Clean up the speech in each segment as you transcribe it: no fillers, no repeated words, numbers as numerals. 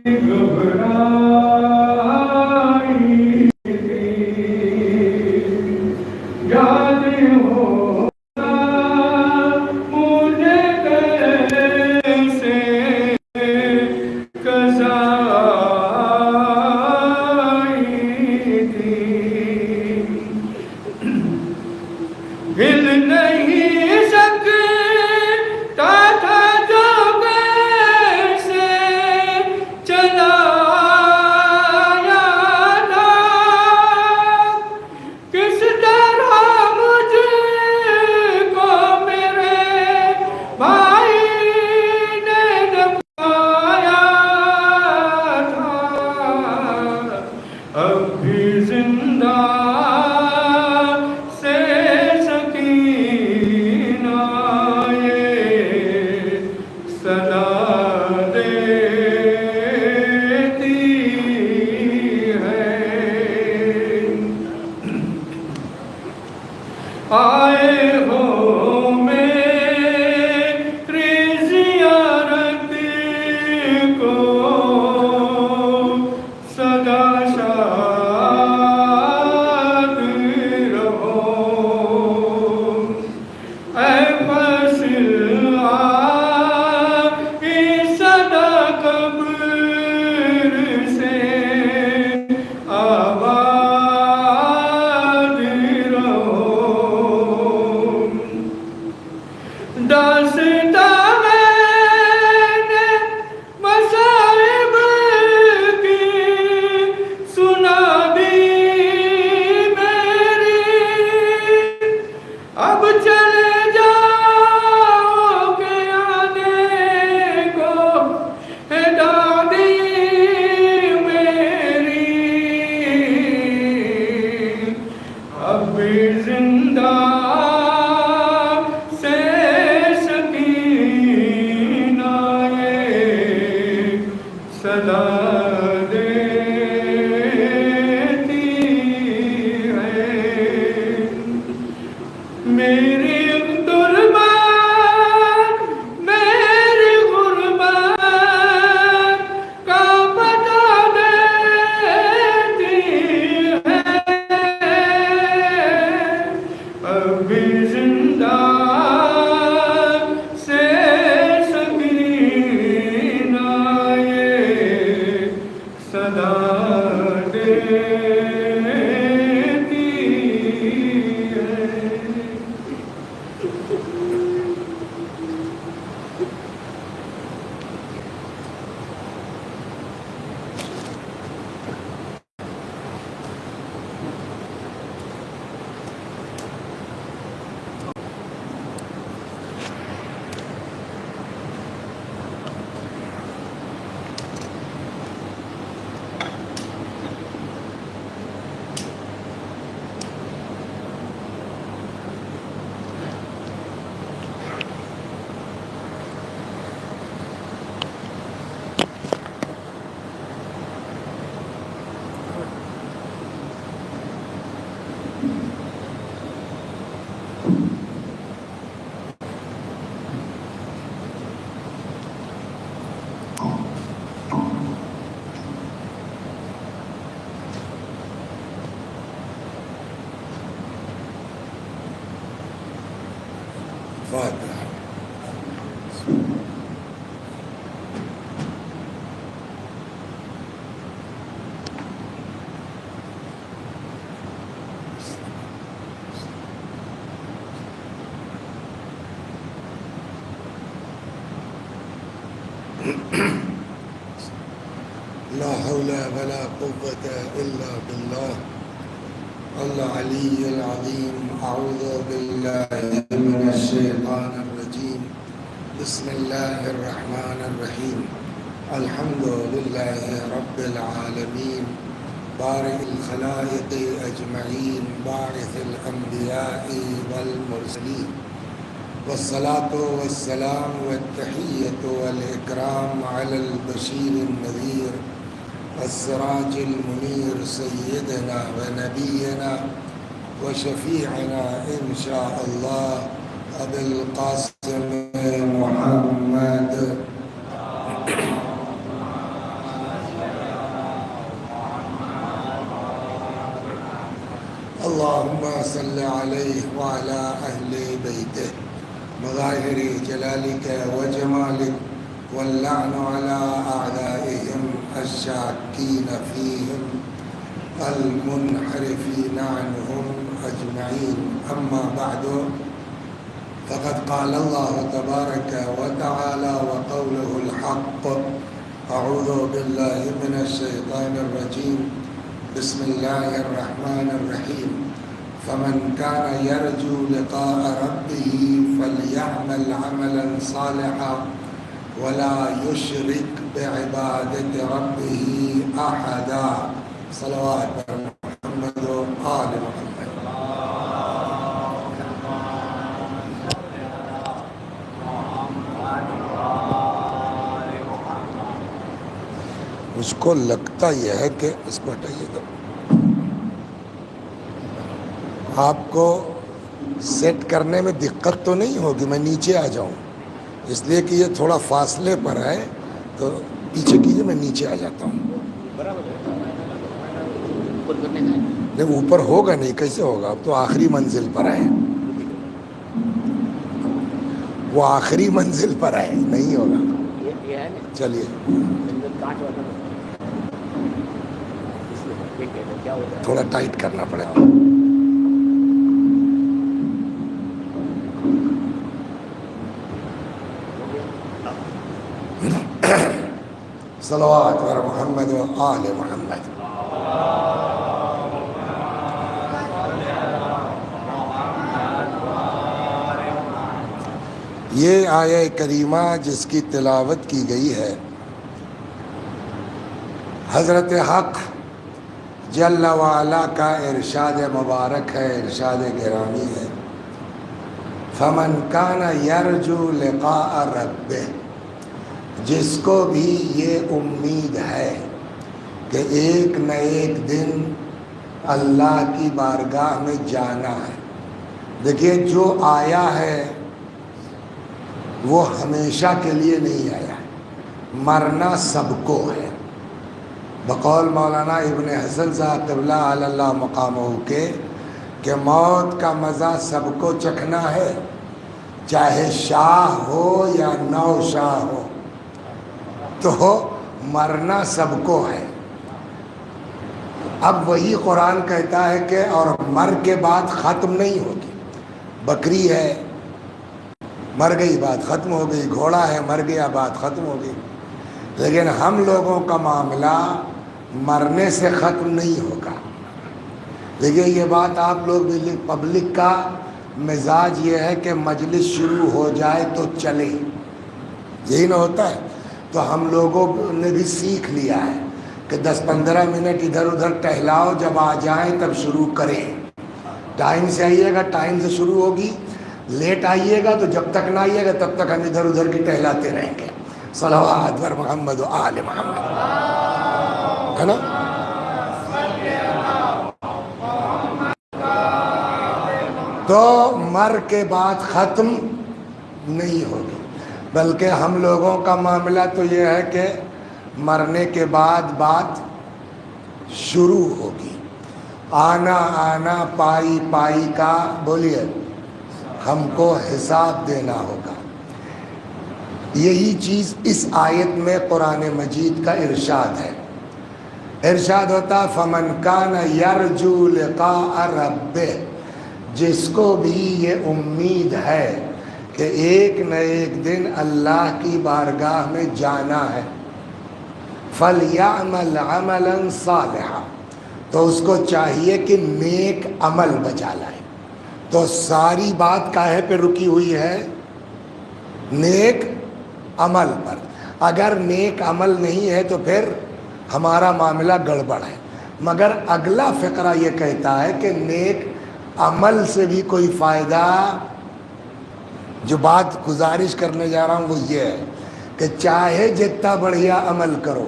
گھبرائی تھی یاد ہو مجھے کیسے قضائی تھی ہل نہیں سکتا تھا جو کیسے چلایا تھا کس طرح مجھ کو میرے بھائی نے دبایا تھا اب بھی زندہ سے سکینہ یہ صدا دیتی ہے آئے ہو میری زیارت کو سدا شاد رہو اے فصل آئی صدا قبر سے آباد رہو داستان میں نے مصائب کی سنا دی میری اب چلے جاؤ کہ آنے کو ہے دادی میری اب بھی زندہ سے سکینہ یہ صدا دیتی ہے میری غربت میری غربت کا پتہ دیتی ہے اب بھی زندہ سے سکینہ یہ صدا دیتی ہے فاتحة. لا حول ولا قوة إلا بالله العلي العظيم. أعوذ بالله من الشيطان الرجيم. بسم الله الرحمن الرحيم. الحمد لله رب العالمين بارئ الخلائق أجمعين باعث الأنبياء والمرسلين والصلاة والسلام والتحية والإكرام على البشير النذير السراج المنير سيدنا ونبينا وشفيعنا إن شاء الله أبي القاسم محمد اللهم صل عليه وعلى أهل بيته مظاهر جلالك وجمالك واللعن على أعدائهم الشاكين فيهم المنحرفين عنهم أجمعين. أما بعد، فقد قال الله تبارك وتعالى وقوله الحق: أعوذ بالله من الشيطان الرجيم، بسم الله الرحمن الرحيم. فمن كان يرجو لقاء ربه فليعمل عملا صالحا ولا يشرك بعبادة ربه أحدا. صلوات محمد وآل محمد. مجھ کو لگتا یہ ہے کہ اس کو ہٹائیے گا، آپ کو سیٹ کرنے میں دقت تو نہیں ہوگی، میں نیچے آ جاؤں، اس لیے کہ یہ تھوڑا فاصلے پر ہے تو پیچھے کیجیے، میں نیچے آ جاتا ہوں. نہیں، اوپر ہوگا نہیں، کیسے ہوگا؟ اب تو آخری منزل پر ہے، وہ آخری منزل پر ہے، نہیں ہوگا. چلیے تھوڑا ٹائٹ کرنا پڑے گا. صلوات علی محمد و آل محمد. یہ آیہ کریمہ جس کی تلاوت کی گئی ہے، حضرت حق جل وعلا کا ارشاد مبارک ہے، ارشاد گرامی ہے. فمن کان یرجو لقاء ربہ، جس کو بھی یہ امید ہے کہ ایک نہ ایک دن اللہ کی بارگاہ میں جانا ہے. دیکھیے، جو آیا ہے وہ ہمیشہ کے لیے نہیں آیا ہے، مرنا سب کو ہے. بقول مولانا ابن حسن صاحب قبلہ علی اللہ مقامہ کے کہ موت کا مزہ سب کو چکھنا ہے، چاہے شاہ ہو یا نو شاہ ہو، تو مرنا سب کو ہے. اب وہی قرآن کہتا ہے کہ اور مر کے بعد ختم نہیں ہوگی. بکری ہے، مر گئی بات ختم ہو گئی، گھوڑا ہے، مر گیا بات ختم ہو گئی. لیکن ہم لوگوں کا معاملہ مرنے سے ختم نہیں ہوگا. دیکھیے، یہ بات آپ لوگ بھی، پبلک کا مزاج یہ ہے کہ مجلس شروع ہو جائے تو چلے، یہی نہ ہوتا ہے. تو ہم لوگوں نے بھی سیکھ لیا ہے کہ 10-15 منٹ ادھر ادھر ٹہلاؤ، جب آ جائیں تب شروع کریں. ٹائم سے آئیے گا، ٹائم سے شروع ہوگی. لیٹ آئیے گا تو جب تک نہ آئیے گا تب تک ہم ادھر ادھر کی ٹہلاتے رہیں گے. صلوات بر محمد و آل محمد، ہے نا؟ تو مر کے بعد ختم نہیں ہوگی، بلکہ ہم لوگوں کا معاملہ تو یہ ہے کہ مرنے کے بعد بات شروع ہوگی. آنا آنا پائی پائی کا، بولیے، ہم کو حساب دینا ہوگا. یہی چیز اس آیت میں قرآن مجید کا ارشاد ہے. ارشاد ہوتا فمن کان یرجو لقاء ربہ، جس کو بھی یہ امید ہے کہ ایک نہ ایک دن اللہ کی بارگاہ میں جانا ہے، فَلْيَعْمَلْ عَمَلًا صَالِحًا، تو اس کو چاہیے کہ نیک عمل بجا لائے. تو ساری بات کاہے پہ رکی ہوئی ہے؟ نیک عمل پر. اگر نیک عمل نہیں ہے تو پھر ہمارا معاملہ گڑبڑ ہے. مگر اگلا فقرہ یہ کہتا ہے کہ نیک عمل سے بھی کوئی فائدہ. جو بات گزارش کرنے جا رہا ہوں وہ یہ ہے کہ چاہے جتنا بڑھیا عمل کرو،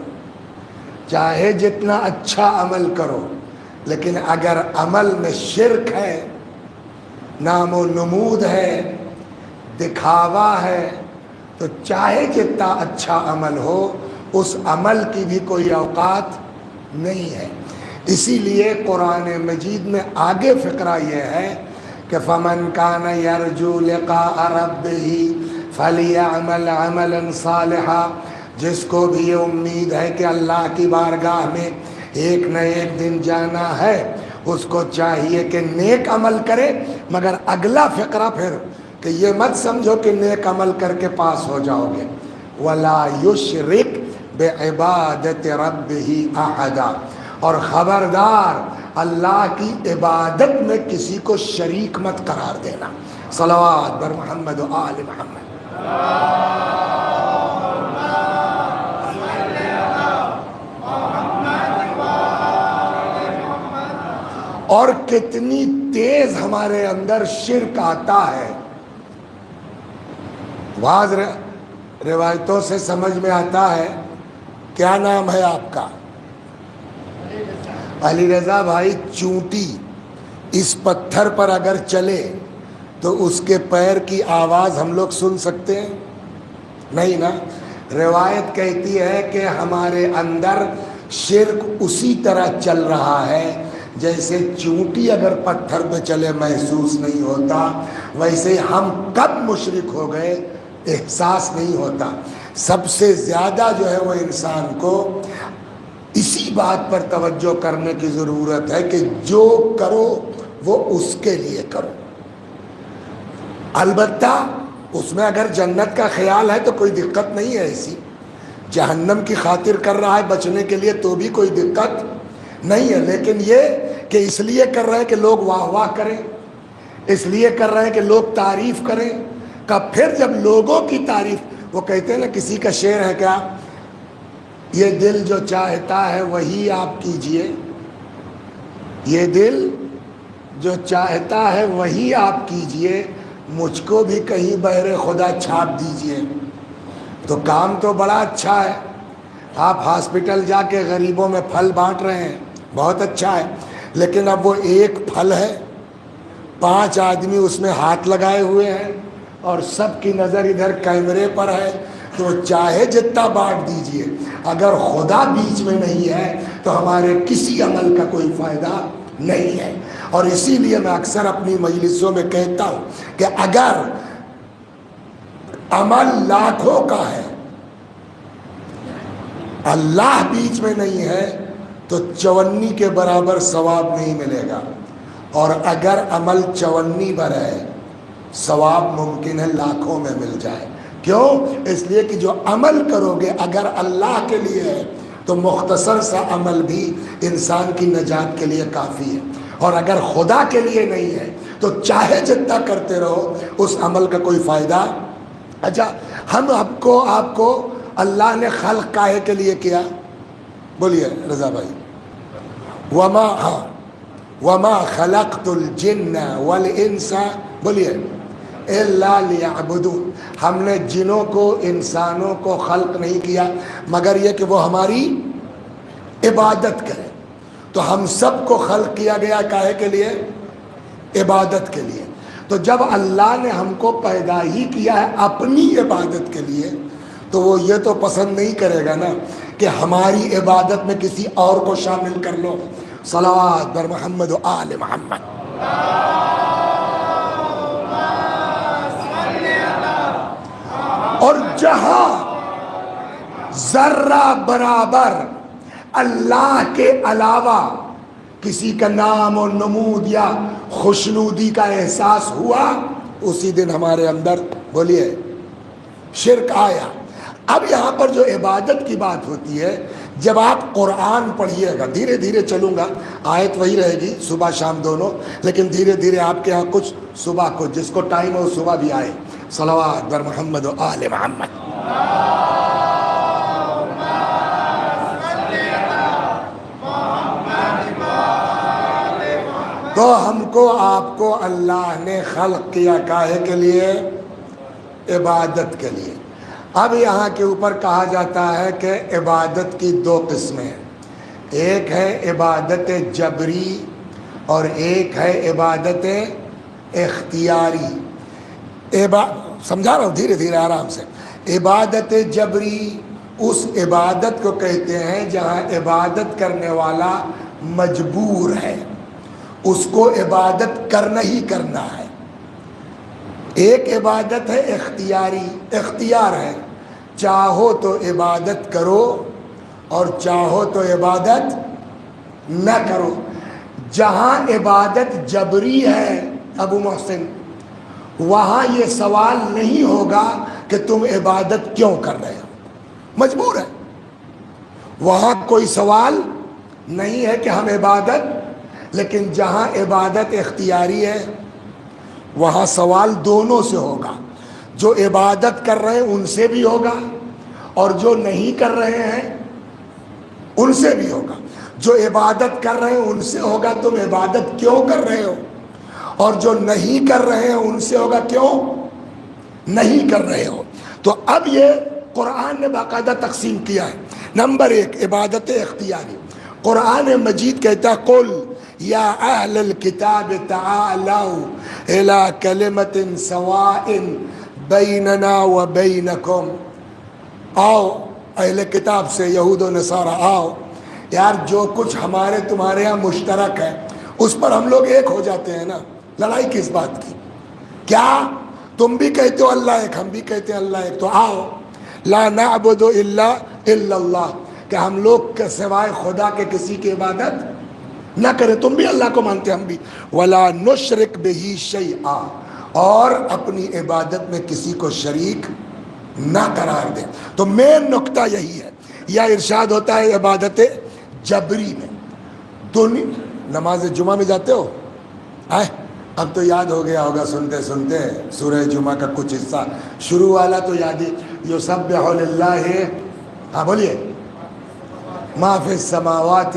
چاہے جتنا اچھا عمل کرو، لیکن اگر عمل میں شرک ہے، نام و نمود ہے، دکھاوا ہے، تو چاہے جتنا اچھا عمل ہو اس عمل کی بھی کوئی اوقات نہیں ہے. اسی لیے قرآن مجید میں آگے فقرہ یہ ہے کہ فمن کان یرجو لقاء ربہ فلیعمل عملا صالحا، جس کو بھی یہ امید ہے کہ اللہ کی بارگاہ میں ایک نہ ایک دن جانا ہے، اس کو چاہیے کہ نیک عمل کرے۔ مگر اگلا فقرہ پھر کہ یہ مت سمجھو کہ نیک عمل کر کے پاس ہو جاؤ گے، وَلَا يُشْرِكْ بِعِبَادَةِ رَبِّهِ أَحَدًا، اور خبردار اللہ کی عبادت میں کسی کو شریک مت قرار دینا۔ صلوات بر محمد و آل محمد۔ اور کتنی تیز ہمارے اندر شرک آتا ہے، بعض روایتوں سے سمجھ میں آتا ہے۔ کیا نام ہے آپ کا؟ علی رضا بھائی، چونٹی اس پتھر پر اگر چلے تو اس کے پیر کی آواز ہم لوگ سن سکتے ہیں؟ نہیں نا۔ روایت کہتی ہے کہ ہمارے اندر شرک اسی طرح چل رہا ہے جیسے چونٹی اگر پتھر پہ چلے محسوس نہیں ہوتا، ویسے ہم کب مشرک ہو گئے احساس نہیں ہوتا۔ سب سے زیادہ جو ہے وہ انسان کو اسی بات پر توجہ کرنے کی ضرورت ہے کہ جو کرو وہ اس کے لیے کرو۔ البتہ اس میں اگر جنت کا خیال ہے تو کوئی دقت نہیں ہے ایسی، جہنم کی خاطر کر رہا ہے بچنے کے لیے تو بھی کوئی دقت نہیں ہے، لیکن یہ کہ اس لیے کر رہے ہیں کہ لوگ واہ واہ کریں، اس لیے کر رہے ہیں کہ لوگ تعریف کریں، کہ پھر جب لوگوں کی تعریف، وہ کہتے ہیں نا، کسی کا شعر ہے کیا، یہ دل جو چاہتا ہے وہی آپ کیجئے، یہ دل جو چاہتا ہے وہی آپ کیجئے، مجھ کو بھی کہیں بہر خدا چھاپ دیجئے۔ تو کام تو بڑا اچھا ہے، آپ ہاسپٹل جا کے غریبوں میں پھل بانٹ رہے ہیں، بہت اچھا ہے، لیکن اب وہ ایک پھل ہے، 5 آدمی اس میں ہاتھ لگائے ہوئے ہیں اور سب کی نظر ادھر کیمرے پر ہے، تو چاہے جتنا بانٹ دیجئے، اگر خدا بیچ میں نہیں ہے تو ہمارے کسی عمل کا کوئی فائدہ نہیں ہے۔ اور اسی لیے میں اکثر اپنی مجلسوں میں کہتا ہوں کہ اگر عمل لاکھوں کا ہے، اللہ بیچ میں نہیں ہے تو 54 کے برابر ثواب نہیں ملے گا، اور اگر عمل 54 بر ہے ثواب ممکن ہے لاکھوں میں مل جائے۔ کیوں؟ اس لیے کہ جو عمل کرو گے اگر اللہ کے لیے ہے تو مختصر سا عمل بھی انسان کی نجات کے لیے کافی ہے، اور اگر خدا کے لیے نہیں ہے تو چاہے جتنا کرتے رہو اس عمل کا کوئی فائدہ۔ اچھا، آپ کو اللہ نے خلق کاہے کے لیے کیا؟ بولیے رضا بھائی۔ وما خلقت الجن والانس، بولیے، الا لیعبدون، ہم نے جنوں کو انسانوں کو خلق نہیں کیا مگر یہ کہ وہ ہماری عبادت کریں۔ تو ہم سب کو خلق کیا گیا کاہے کے لیے؟ عبادت کے لیے۔ تو جب اللہ نے ہم کو پیدا ہی کیا ہے اپنی عبادت کے لیے تو وہ یہ تو پسند نہیں کرے گا نا کہ ہماری عبادت میں کسی اور کو شامل کر لو۔ صلوات بر محمد و آل محمد۔ اور جہاں ذرہ برابر اللہ کے علاوہ کسی کا نام و نمود یا خوشنودی کا احساس ہوا اسی دن ہمارے اندر، بولیے، شرک آیا۔ اب یہاں پر جو عبادت کی بات ہوتی ہے، جب آپ قرآن پڑھیے گا، دھیرے دھیرے چلوں گا، آیت وہی رہے گی صبح شام دونوں، لیکن دھیرے دھیرے آپ کے یہاں کچھ صبح کو جس کو ٹائم ہو صبح بھی آئے۔ صلوات بر محمد و آل محمد۔ تو ہم کو آپ کو اللہ نے خلق کیا کاہے کے لیے؟ عبادت کے لیے۔ اب یہاں کے اوپر کہا جاتا ہے کہ عبادت کی 2 قسمیں ہیں، ایک ہے عبادت جبری اور ایک ہے عبادت اختیاری۔ سمجھا رہا ہوں، دھیرے دھیرے آرام سے۔ عبادت جبری اس عبادت کو کہتے ہیں جہاں عبادت کرنے والا مجبور ہے، اس کو عبادت کرنا ہی کرنا ہے۔ ایک عبادت ہے اختیاری، اختیار ہے، چاہو تو عبادت کرو اور چاہو تو عبادت نہ کرو۔ جہاں عبادت جبری ہے ابو محسن، وہاں یہ سوال نہیں ہوگا کہ تم عبادت کیوں کر رہے ہو، مجبور ہے۔ وہاں کوئی سوال نہیں ہے کہ ہم عبادت، لیکن جہاں عبادت اختیاری ہے وہاں سوال دونوں سے ہوگا، جو عبادت کر رہے ہیں ان سے بھی ہوگا اور جو نہیں کر رہے ہیں ان سے بھی ہوگا۔ جو عبادت کر رہے ہیں ان سے ہوگا تم عبادت کیوں کر رہے ہو، اور جو نہیں کر رہے ہیں ان سے ہوگا کیوں نہیں کر رہے ہو۔ تو اب یہ قرآن نے باقاعدہ تقسیم کیا ہے۔ نمبر ایک، عبادت اختیاری۔ قرآن مجید کہتا ہے قل یا اہل الکتاب تعالوا الی کلمۃ سواء بیننا وبینکم، آؤ اہل کتاب سے، یہود و نصارہ، آؤ یار جو کچھ ہمارے تمہارے ہاں مشترک ہے اس پر ہم لوگ ایک ہو جاتے ہیں نا، لڑائی کس بات کی؟ کیا تم بھی کہتے ہو اللہ ایک، ہم بھی کہتے ہیں اللہ ایک، تو آؤ لا نعبد الا اللہ، کہ ہم لوگ کے سوائے خدا کے کسی کی عبادت نہ کریں۔ تم بھی اللہ کو مانتے، ہم بھی۔ ولا نشرک بہ شیئا، اور اپنی عبادت میں کسی کو شریک نہ قرار دیں۔ تو مین نقطہ یہی ہے۔ یا ارشاد ہوتا ہے عبادت جبری میں، نماز جمعہ میں جاتے ہو؟ اب تو یاد ہو گیا ہوگا سنتے سنتے سورہ جمعہ کا کچھ حصہ، شروع والا تو یاد ہی، یسبح للہ، ہاں بولیے، ما فی السماوات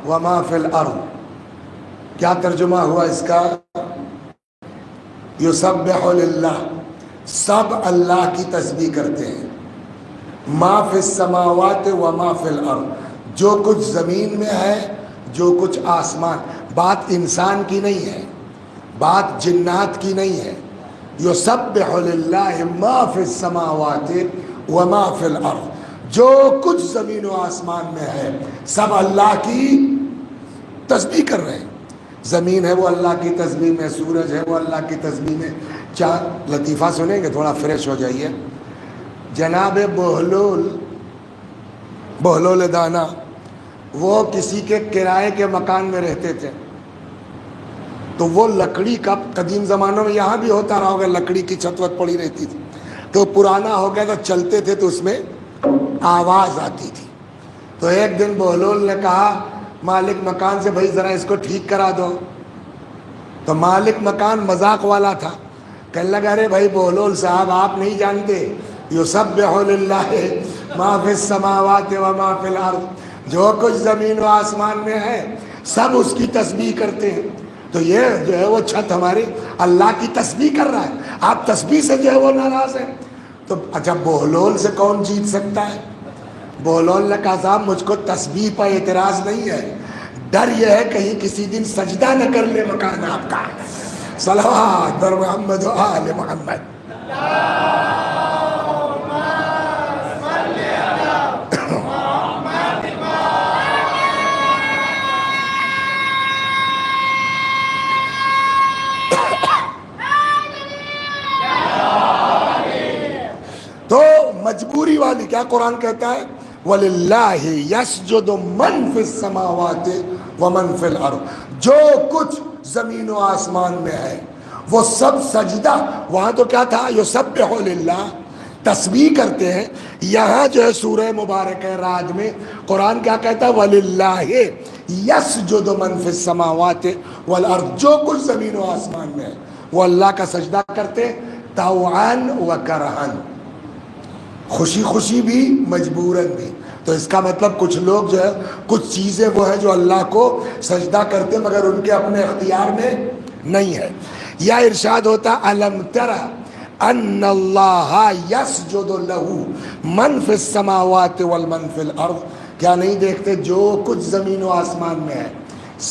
وما فی الارض۔ کیا ترجمہ ہوا اس کا؟ یسبح للہ، سب اللہ کی تسبیح کرتے ہیں، ما فی السماوات وما فی الارض، جو کچھ زمین میں ہے جو کچھ آسمان۔ بات انسان کی نہیں ہے، بات جنات کی نہیں ہے۔ یسبح للہ ما فی السماوات وما فی الارض، جو کچھ زمین و آسمان میں ہے سب اللہ کی تسبیح کر رہے ہیں۔ زمین ہے وہ اللہ کی تسبیح میں، سورج ہے وہ اللہ کی تسبیح میں، چاند۔ لطیفہ سنیں گے، تھوڑا فریش ہو جائیے۔ جناب بہلول دانا، وہ کسی کے کرائے کے مکان میں رہتے تھے، تو وہ لکڑی کا، قدیم زمانوں میں یہاں بھی ہوتا رہا ہوگا، لکڑی کی چھت وت پڑی رہتی تھی، تو پرانا ہو گیا تو چلتے تھے تو اس میں آواز آتی تھی۔ تو ایک دن بہلول نے کہا مالک مکان سے، بھائی ذرا اس کو ٹھیک کرا دو۔ تو مالک مکان مذاق والا تھا، کہنے لگا ارے بھائی بہلول صاحب آپ نہیں جانتے، یسبح للہ ما فی السماوات وما فی الارض، جو کچھ زمین و آسمان میں ہے سب اس کی تسبیح کرتے ہیں۔ تو یہ جو ہے وہ چھت ہماری اللہ کی تسبیح کر رہا ہے، آپ تسبیح سے جو ہے وہ ناراض ہیں۔ تو اچھا بہلول سے کون جیت سکتا ہے؟ بہلول نے کہا صاحب مجھ کو تسبیح پر اعتراض نہیں ہے، ڈر یہ ہے کہیں کسی دن سجدہ نہ کر لے مکان آپ کا۔ صلوات بر محمد و آل محمد۔ تو مجبوری والی، کیا قرآن کہتا ہے؟ وَلِلَّهِ يَسْجُدُ مَنْ فِي السَّمَاوَاتِ وَمَنْ فِي الْأَرْضِ، جو کچھ زمین و آسمان میں ہے وہ سب سجدہ۔ وہاں تو کیا تھا؟ یسبح للہ، تسبیح کرتے ہیں۔ یہاں جو ہے سورہ مبارک رعد میں قرآن کیا کہتا ہے؟ وَلِلَّهِ يَسْجُدُ مَنْ فِي السَّمَاوَاتِ وَالْأَرْضِ، جو کچھ زمین و آسمان میں ہے وہ اللہ کا سجدہ کرتے ہیں، طوعاً وکرہاً، خوشی خوشی بھی مجبوراً بھی۔ تو اس کا مطلب کچھ لوگ جو ہے کچھ چیزیں وہ ہیں جو اللہ کو سجدہ کرتے مگر ان کے اپنے اختیار میں نہیں ہے۔ یا ارشاد ہوتا الم تر ان اللہ یسجد لہ من فی السماوات والمن فی الارض، کیا نہیں دیکھتے جو کچھ زمین و آسمان میں ہے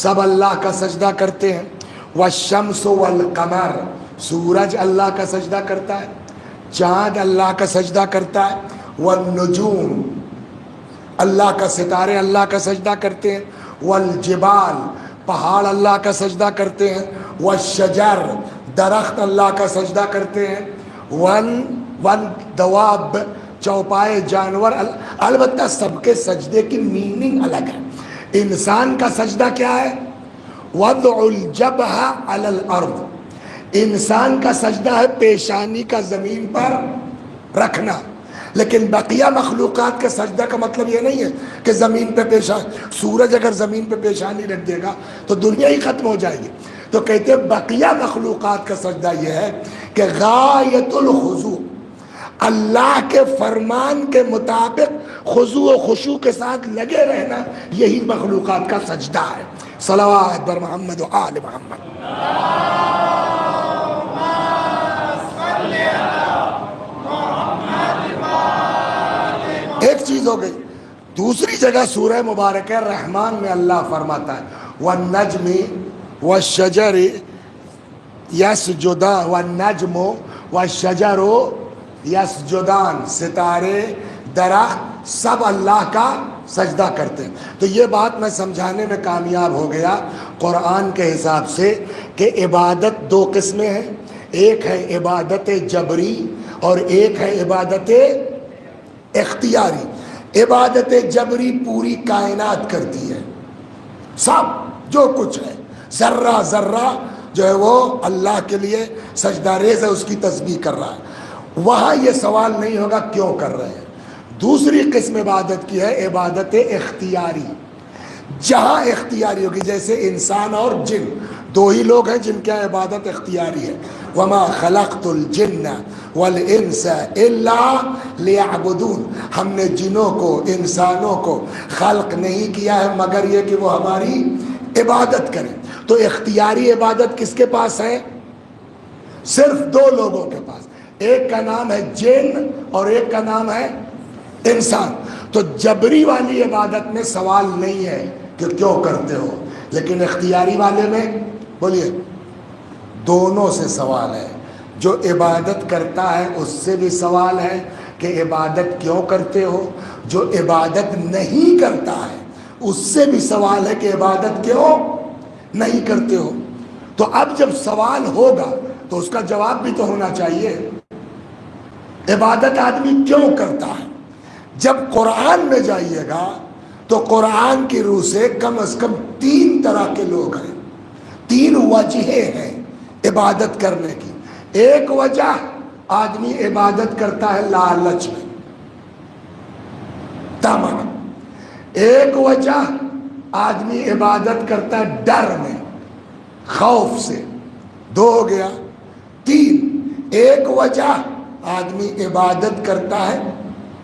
سب اللہ کا سجدہ کرتے ہیں۔ والشمس والقمر، سورج اللہ کا سجدہ کرتا ہے، چاند اللہ کا سجدہ کرتا ہے، والنجوم، اللہ کا ستارے اللہ کا سجدہ کرتے ہیں، والجبال پہاڑ اللہ کا سجدہ کرتے ہیں، والشجر درخت اللہ کا سجدہ کرتے ہیں، والدواب چوپائے جانور، البتہ سب کے سجدے کی میننگ الگ ہے۔ انسان کا سجدہ کیا ہے؟ وضع الجبہ علی الارض، انسان کا سجدہ ہے پیشانی کا زمین پر رکھنا، لیکن بقیہ مخلوقات کے سجدہ کا مطلب یہ نہیں ہے کہ زمین پہ پیشانی، سورج اگر زمین پہ پیشانی رکھ دے گا تو دنیا ہی ختم ہو جائے گی۔ تو کہتے ہیں بقیہ مخلوقات کا سجدہ یہ ہے کہ غایت الخضوع، اللہ کے فرمان کے مطابق خضوع و خشوع کے ساتھ لگے رہنا، یہی مخلوقات کا سجدہ ہے۔ صلوات بر محمد و آل محمد۔ ایک چیز ہو گئی۔ دوسری جگہ سورہ مبارکہ رحمان میں اللہ فرماتا ہے والنجم والشجر یسجدان، والنجم والشجر یسجدان، ستارے درخت سب اللہ کا سجدہ کرتے ہیں۔ تو یہ بات میں سمجھانے میں کامیاب ہو گیا قرآن کے حساب سے کہ عبادت دو قسمیں ہیں، ایک ہے عبادت جبری اور ایک ہے عبادت اختیاری۔ عبادت جبری پوری کائنات کرتی ہے، سب جو کچھ ہے، ذرہ ذرہ جو ہے وہ اللہ کے لیے سجدہ ریز ہے، اس کی تسبیح کر رہا ہے، وہاں یہ سوال نہیں ہوگا کیوں کر رہے ہیں۔ دوسری قسم عبادت کی ہے عبادت اختیاری، جہاں اختیاری ہوگی، جیسے انسان اور جن دو ہی لوگ ہیں جن کی عبادت اختیاری ہے۔ وما خلقت الجن والانس الا لیعبدون، ہم نے جنوں کو انسانوں کو خلق نہیں کیا ہے مگر یہ کہ وہ ہماری عبادت کریں۔ تو اختیاری عبادت کس کے پاس ہے؟ صرف دو لوگوں کے پاس، ایک کا نام ہے جن اور ایک کا نام ہے انسان۔ تو جبری والی عبادت میں سوال نہیں ہے کہ کیوں کرتے ہو، لیکن اختیاری والے میں بولیے دونوں سے سوال ہے۔ جو عبادت کرتا ہے اس سے بھی سوال ہے کہ عبادت کیوں کرتے ہو، جو عبادت نہیں کرتا ہے اس سے بھی سوال ہے کہ عبادت کیوں نہیں کرتے ہو۔ تو اب جب سوال ہوگا تو اس کا جواب بھی تو ہونا چاہیے۔ عبادت آدمی کیوں کرتا ہے؟ جب قرآن میں جائیے گا تو قرآن کی روح سے کم از کم 3 طرح کے لوگ ہیں، 3 وجہیں ہیں عبادت کرنے کی۔ ایک وجہ آدمی عبادت کرتا ہے لالچ میں، تمنا۔ ایک وجہ آدمی عبادت کرتا ہے ڈر میں، خوف سے، 2 ہو گیا۔ 3 ایک وجہ آدمی عبادت کرتا ہے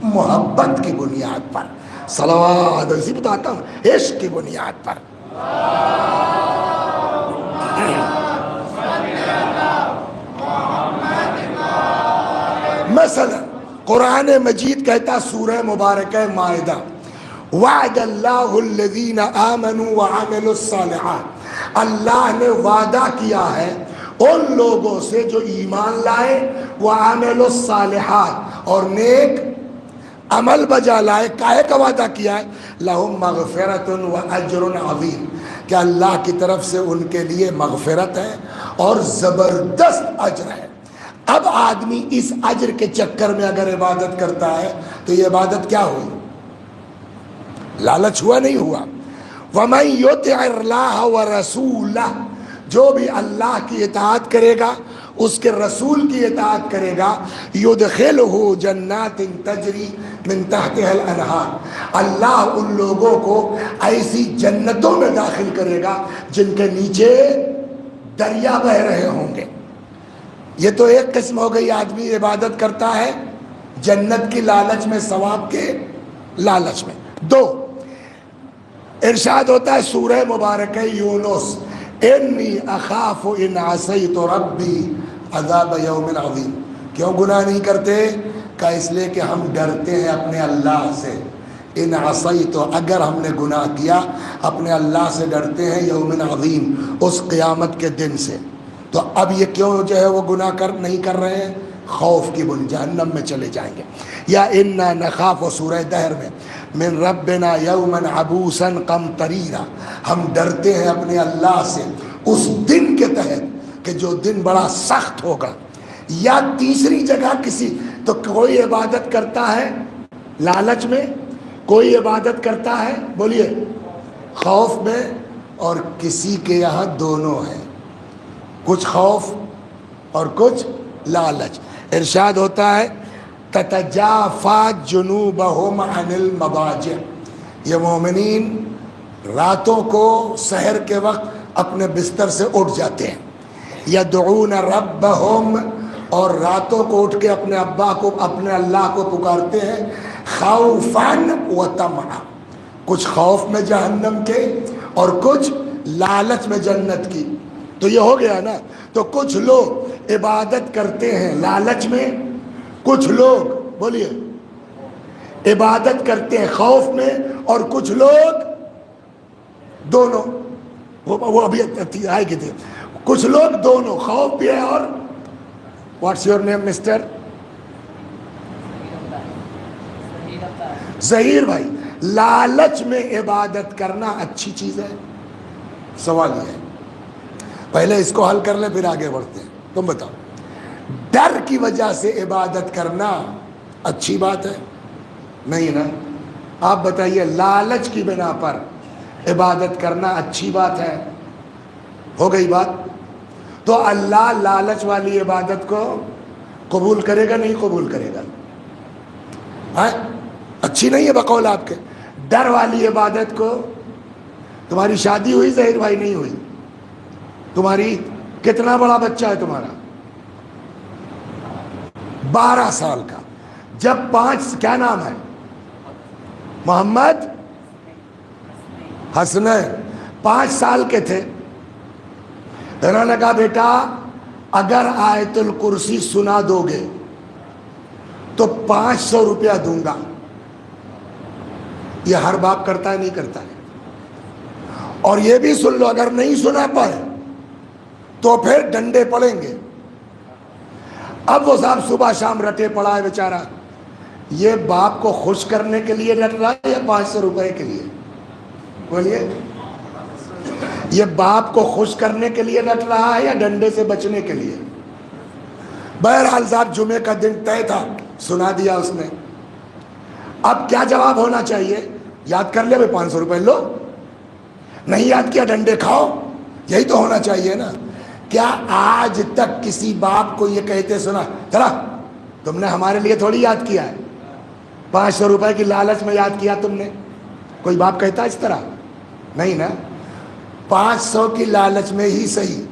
محبت کی بنیاد پر، صلوات، اسی بتاتا ہوں، عشق کی بنیاد پر۔ مثلا قرآن مجید کہتا سورہ مبارکہ مائدہ وعد اللہ الذین آمنوا وعملوا الصالحات، اللہ نے وعدہ کیا ہے ان لوگوں سے جو ایمان لائے، وعملوا الصالحات، اور نیک عمل بجا لائے۔ کائے کا وعدہ کیا ہے؟ لہم مغفرۃ واجر عظیم، کہ اللہ کی طرف سے ان کے لیے مغفرت ہے اور زبردست اجر ہے۔ اب آدمی اس اجر کے چکر میں اگر عبادت کرتا ہے تو یہ عبادت کیا ہوئی؟ لالچ ہوا نہیں ہوا؟ وَمَن يُطِعِ اللَّهَ وَرَسُولَهُ، جو بھی اللہ کی اطاعت کرے گا، اس کے رسول کی اطاعت کرے گا، يُدْخِلْهُ جَنَّاتٍ تَجْرِي مِن تَحْتِهَا الْأَنْهَارُ، اللہ ان لوگوں کو ایسی جنتوں میں داخل کرے گا جن کے نیچے دریا بہ رہے ہوں گے۔ یہ تو ایک قسم ہو گئی، آدمی عبادت کرتا ہے جنت کی لالچ میں، ثواب کے لالچ میں۔ 2 ارشاد ہوتا ہے سورہ مبارکہ یونس انی اخاف ان عصیت ربی عذاب یوم عظیم، کیوں گناہ نہیں کرتے؟ کہ اس لیے کہ ہم ڈرتے ہیں اپنے اللہ سے، ان عصیت، اگر ہم نے گناہ کیا اپنے اللہ سے ڈرتے ہیں، یوم عظیم، اس قیامت کے دن سے۔ تو اب یہ کیوں جو ہے وہ گناہ نہیں کر رہے ہیں؟ خوف کی بن جہنم میں چلے جائیں گے. یا انا نخاف و سورہ دہر میں من ربنا یوما عبوسا قمطریرا، ہم ڈرتے ہیں اپنے اللہ سے اس دن کے تحت کہ جو دن بڑا سخت ہوگا. یا تیسری جگہ کسی تو کوئی عبادت کرتا ہے لالچ میں، کوئی عبادت کرتا ہے بولیے خوف میں، اور کسی کے یہاں دونوں ہیں، کچھ خوف اور کچھ لالچ. ارشاد ہوتا ہے تتجافا جنوبہم عن المضاجع، یہ مومنین راتوں کو سحر کے وقت اپنے بستر سے اٹھ جاتے ہیں. یدعون ربہم، اور راتوں کو اٹھ کے اپنے ابا کو اپنے اللہ کو پکارتے ہیں خوفاً و طمعا، کچھ خوف میں جہنم کے اور کچھ لالچ میں جنت کی. تو یہ ہو گیا نا. تو کچھ لوگ عبادت کرتے ہیں لالچ میں، کچھ لوگ بولیے عبادت کرتے ہیں خوف میں، اور کچھ لوگ دونوں. وہ ابھی آئے گی تھے. کچھ لوگ دونوں، خوف بھی ہے اور what's your name mister Zaheer بھائی، لالچ میں عبادت کرنا اچھی چیز ہے؟ سوال یہ ہے، پہلے اس کو حل کر لیں پھر آگے بڑھتے ہیں. تم بتاؤ، ڈر کی وجہ سے عبادت کرنا اچھی بات ہے؟ نہیں نا. آپ بتائیے لالچ کی بنا پر عبادت کرنا اچھی بات ہے؟ ہو گئی بات. تو اللہ لالچ والی عبادت کو قبول کرے گا نہیں قبول کرے گا؟ اچھی نہیں ہے بقول آپ کے. ڈر والی عبادت کو، تمہاری شادی ہوئی ظہیر بھائی؟ نہیں ہوئی. تمہاری کتنا بڑا بچہ ہے تمہارا؟ 12 سال کا. جب 5 کیا نام ہے؟ محمد حسنین 5 سال کے تھے. انہوں نے کہا بیٹا اگر آیت الکرسی سنا دو گے تو 500 روپیہ دوں گا. یہ ہر باپ کرتا ہے نہیں کرتا ہے؟ اور یہ بھی سن لو اگر نہیں سنا پائے تو پھر ڈنڈے پڑیں گے. اب وہ صاحب صبح شام رٹے پڑا ہے بیچارہ. یہ باپ کو خوش کرنے کے لیے رٹ رہا ہے یا 500 روپے کے لیے؟ بولیے. یہ باپ کو خوش کرنے کے لیے رٹ رہا ہے یا ڈنڈے سے بچنے کے لیے؟ بہرحال صاحب جمعے کا دن طے تھا، سنا دیا اس نے. اب کیا جواب ہونا چاہیے؟ یاد کر لیا بھائی 500 روپے لو. نہیں یاد کیا ڈنڈے کھاؤ. یہی تو ہونا چاہیے نا. کیا آج تک کسی باپ کو یہ کہتے سنا چلا تم نے ہمارے لیے تھوڑی یاد کیا ہے، 500 روپے کی لالچ میں یاد کیا تم نے؟ کوئی باپ کہتا اس طرح؟ نہیں نا. 500 کی لالچ میں ہی صحیح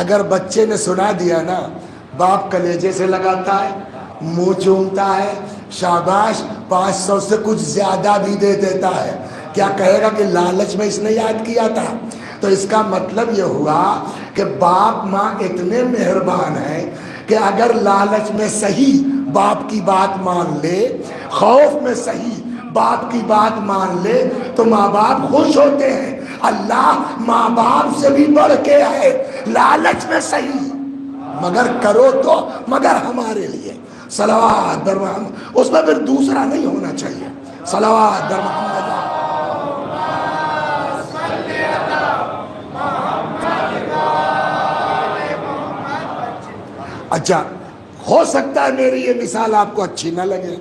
اگر بچے نے سنا دیا نا، باپ کلیجے سے لگاتا ہے، منہ چومتا ہے، شاباش 500 سے کچھ زیادہ بھی دے دیتا ہے. کیا کہے گا کہ لالچ میں اس نے یاد کیا تھا؟ تو اس کا مطلب یہ ہوا کہ باپ ماں اتنے مہربان ہیں کہ اگر لالچ میں صحیح باپ کی بات مان لے، خوف میں صحیح باپ کی بات مان لے تو ماں باپ خوش ہوتے ہیں. اللہ ماں باپ سے بھی بڑھ کے ہے. لالچ میں صحیح مگر کرو تو مگر ہمارے لیے. صلوات در محمد. اس میں پھر دوسرا نہیں ہونا چاہیے. صلوات در محمد. اچھا ہو سکتا ہے میری یہ مثال آپ کو اچھی نہ لگے.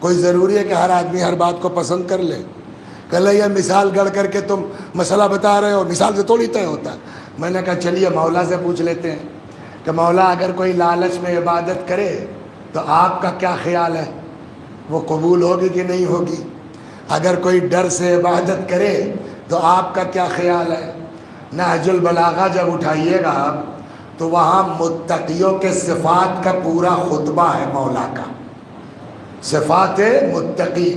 کوئی ضروری ہے کہ ہر آدمی ہر بات کو پسند کر لے؟ کہ لے یہ مثال گڑھ کر کے تم مسئلہ بتا رہے ہو، مثال سے تھوڑی طے ہوتا ہے. میں نے کہا چلیے مولا سے پوچھ لیتے ہیں کہ مولا اگر کوئی لالچ میں عبادت کرے تو آپ کا کیا خیال ہے، وہ قبول ہوگی کہ نہیں ہوگی؟ اگر کوئی ڈر سے عبادت کرے تو آپ کا کیا خیال ہے؟ نہج البلاغہ جب اٹھائیے گا آپ تو وہاں متقیوں کے صفات کا پورا خطبہ ہے مولا کا. صفات متقی.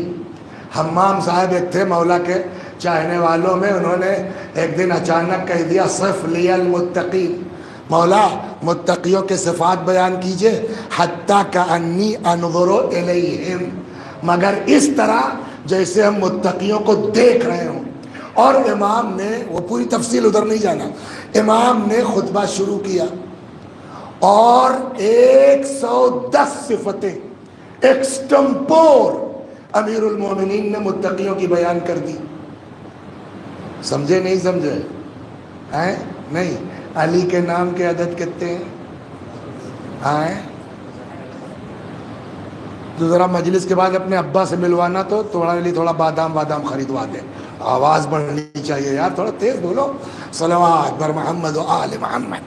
حمام صاحب ایک تھے مولا کے چاہنے والوں میں، انہوں نے ایک دن اچانک کہہ دیا صف لی المتقین، مولا متقیوں کے صفات بیان کیجئے. حتیٰ کأنی انظر الیہم، مگر اس طرح جیسے ہم متقیوں کو دیکھ رہے ہوں. اور امام نے، وہ پوری تفصیل ادھر نہیں جانا، امام نے خطبہ شروع کیا اور 110 صفتیں ایکسٹمپور امیر المومنین نے متقیوں کی بیان کر دی. سمجھے نہیں سمجھے؟ ہیں نہیں. علی کے نام کے عدد کتنے ہیں؟ تو ذرا مجلس کے بعد اپنے ابا سے ملوانا تو تھوڑا بادام خریدوا دے. آواز بڑھنی چاہیے یار, تھوڑا تیز بولو. صلوات بر محمد و آل محمد.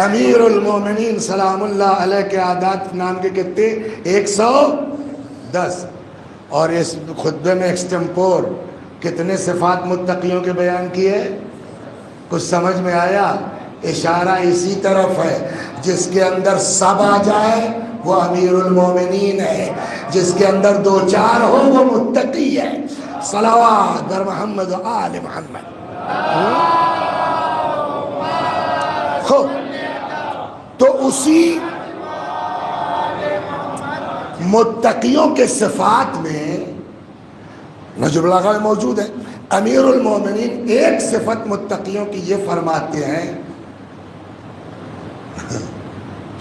امیر المومنین سلام اللہ علیہ کے عادات نام کے کتنے؟ 110. اور اس خطبے میں ایکسٹمپور کتنے صفات متقیوں کے بیان کیے؟ کچھ سمجھ میں آیا؟ اشارہ اسی طرف ہے. جس کے اندر سب آ جائے وہ امیر المومنین ہے, جس کے اندر 2-4 ہو وہ متقی ہے. صلوات بر محمد و آل محمد. خوب تو اسی متقیوں کے صفات میں نجم البلاغہ میں موجود ہے. امیر المومنین ایک صفت متقیوں کی یہ فرماتے ہیں,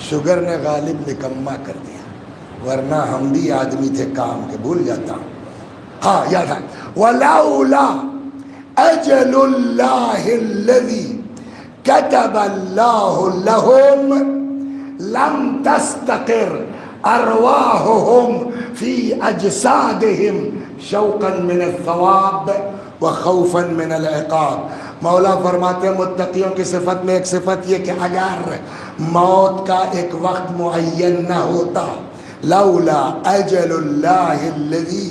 شوگر نے غالب نکما کر دیا, ورنہ ہم بھی آدمی تھے کام کے. بھول جاتا ہوں, ہاں یاد ہے. وَلَوْلَا أَجَلُ اللَّهِ الَّذِي كَتَبَ اللَّهُ لَهُمْ لَمْ تَسْتَقِرْ أَرْوَاحُهُمْ فِي أَجْسَادِهِمْ شَوْقًا مِنَ الثَّوَابِ وَخَوْفًا مِنَ الْعِقَابِ. مولا فرماتے ہیں متقیوں کی صفت میں ایک صفت یہ کہ اگر موت کا ایک وقت معین نہ ہوتا, لولا اجل اللہ الذی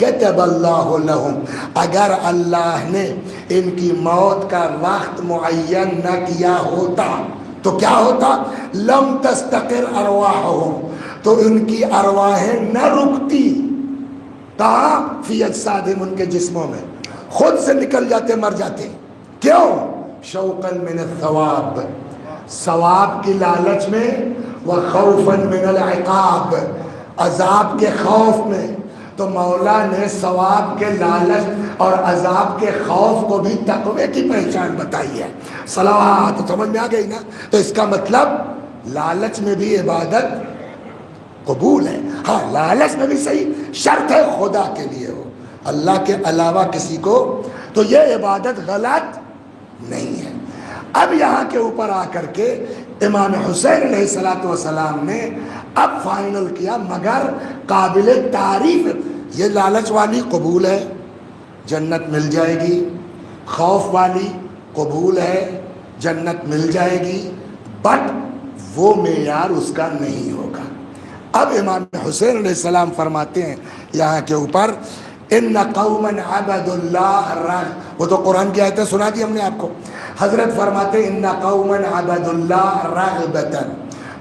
کتب اللہ لہم, اگر اللہ نے ان کی موت کا وقت معین نہ کیا ہوتا تو کیا ہوتا؟ لم تستقر ارواحہم, تو ان کی ارواحیں نہ رکتی. کہاں؟ فی اجسادہم, ان کے جسموں میں, خود سے نکل جاتے, مر جاتے. کیوں؟ شوقاً من الثواب, ثواب کی لالچ میں, وخوفاً من العقاب, عذاب کے خوف میں. تو مولا نے ثواب کے لالچ اور عذاب کے خوف کو بھی تقوی کی پہچان بتائی ہے. صلوات سمجھ میں آ گئی نا؟ تو اس کا مطلب لالچ میں بھی عبادت قبول ہے. ہاں لالچ میں بھی صحیح, شرط ہے خدا کے لیے ہو, اللہ کے علاوہ کسی کو, تو یہ عبادت غلط نہیں ہے. اب یہاں کے اوپر آ کر کے امام حسین علیہ السلام نے اب فائنل کیا, مگر قابل تعریف یہ لالچ والی قبول ہے, جنت مل جائے گی. خوف والی قبول ہے, جنت مل جائے گی, بٹ وہ معیار اس کا نہیں ہوگا. اب امام حسین علیہ السلام فرماتے ہیں یہاں کے اوپر, ان قوما عبدوا اللہ, وہ تو قرآن کی آیتیں سنا دی ہم نے آپ کو. حضرت فرماتے ان قوما عبدوا اللہ رغبتا,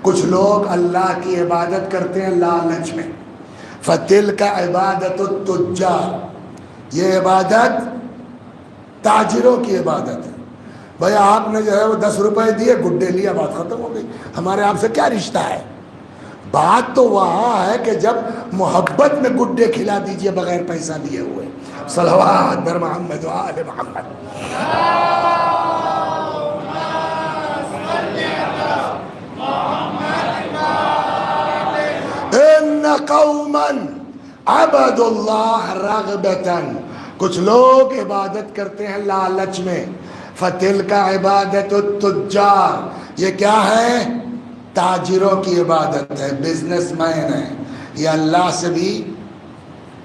کچھ لوگ اللہ کی عبادت کرتے ہیں لالچ میں. فتلک عبادت التجار, یہ عبادت تاجروں کی عبادت ہے. بھائی آپ نے جو ہے وہ 10 روپے دیے, گڈے لیا, بات ختم ہو گئی. ہمارے آپ سے کیا رشتہ ہے؟ بات تو وہاں ہے کہ جب محبت میں گڈے کھلا دیجئے بغیر پیسہ دیے ہوئے. صلوات بر محمد و آل محمد. ان قوما عبدوا اللہ رغبتا, کچھ لوگ عبادت کرتے ہیں لالچ میں. فتلک عبادت التجار, یہ کیا ہے؟ تاجروں کی عبادت ہے, بزنس مین ہے. یہ اللہ سے بھی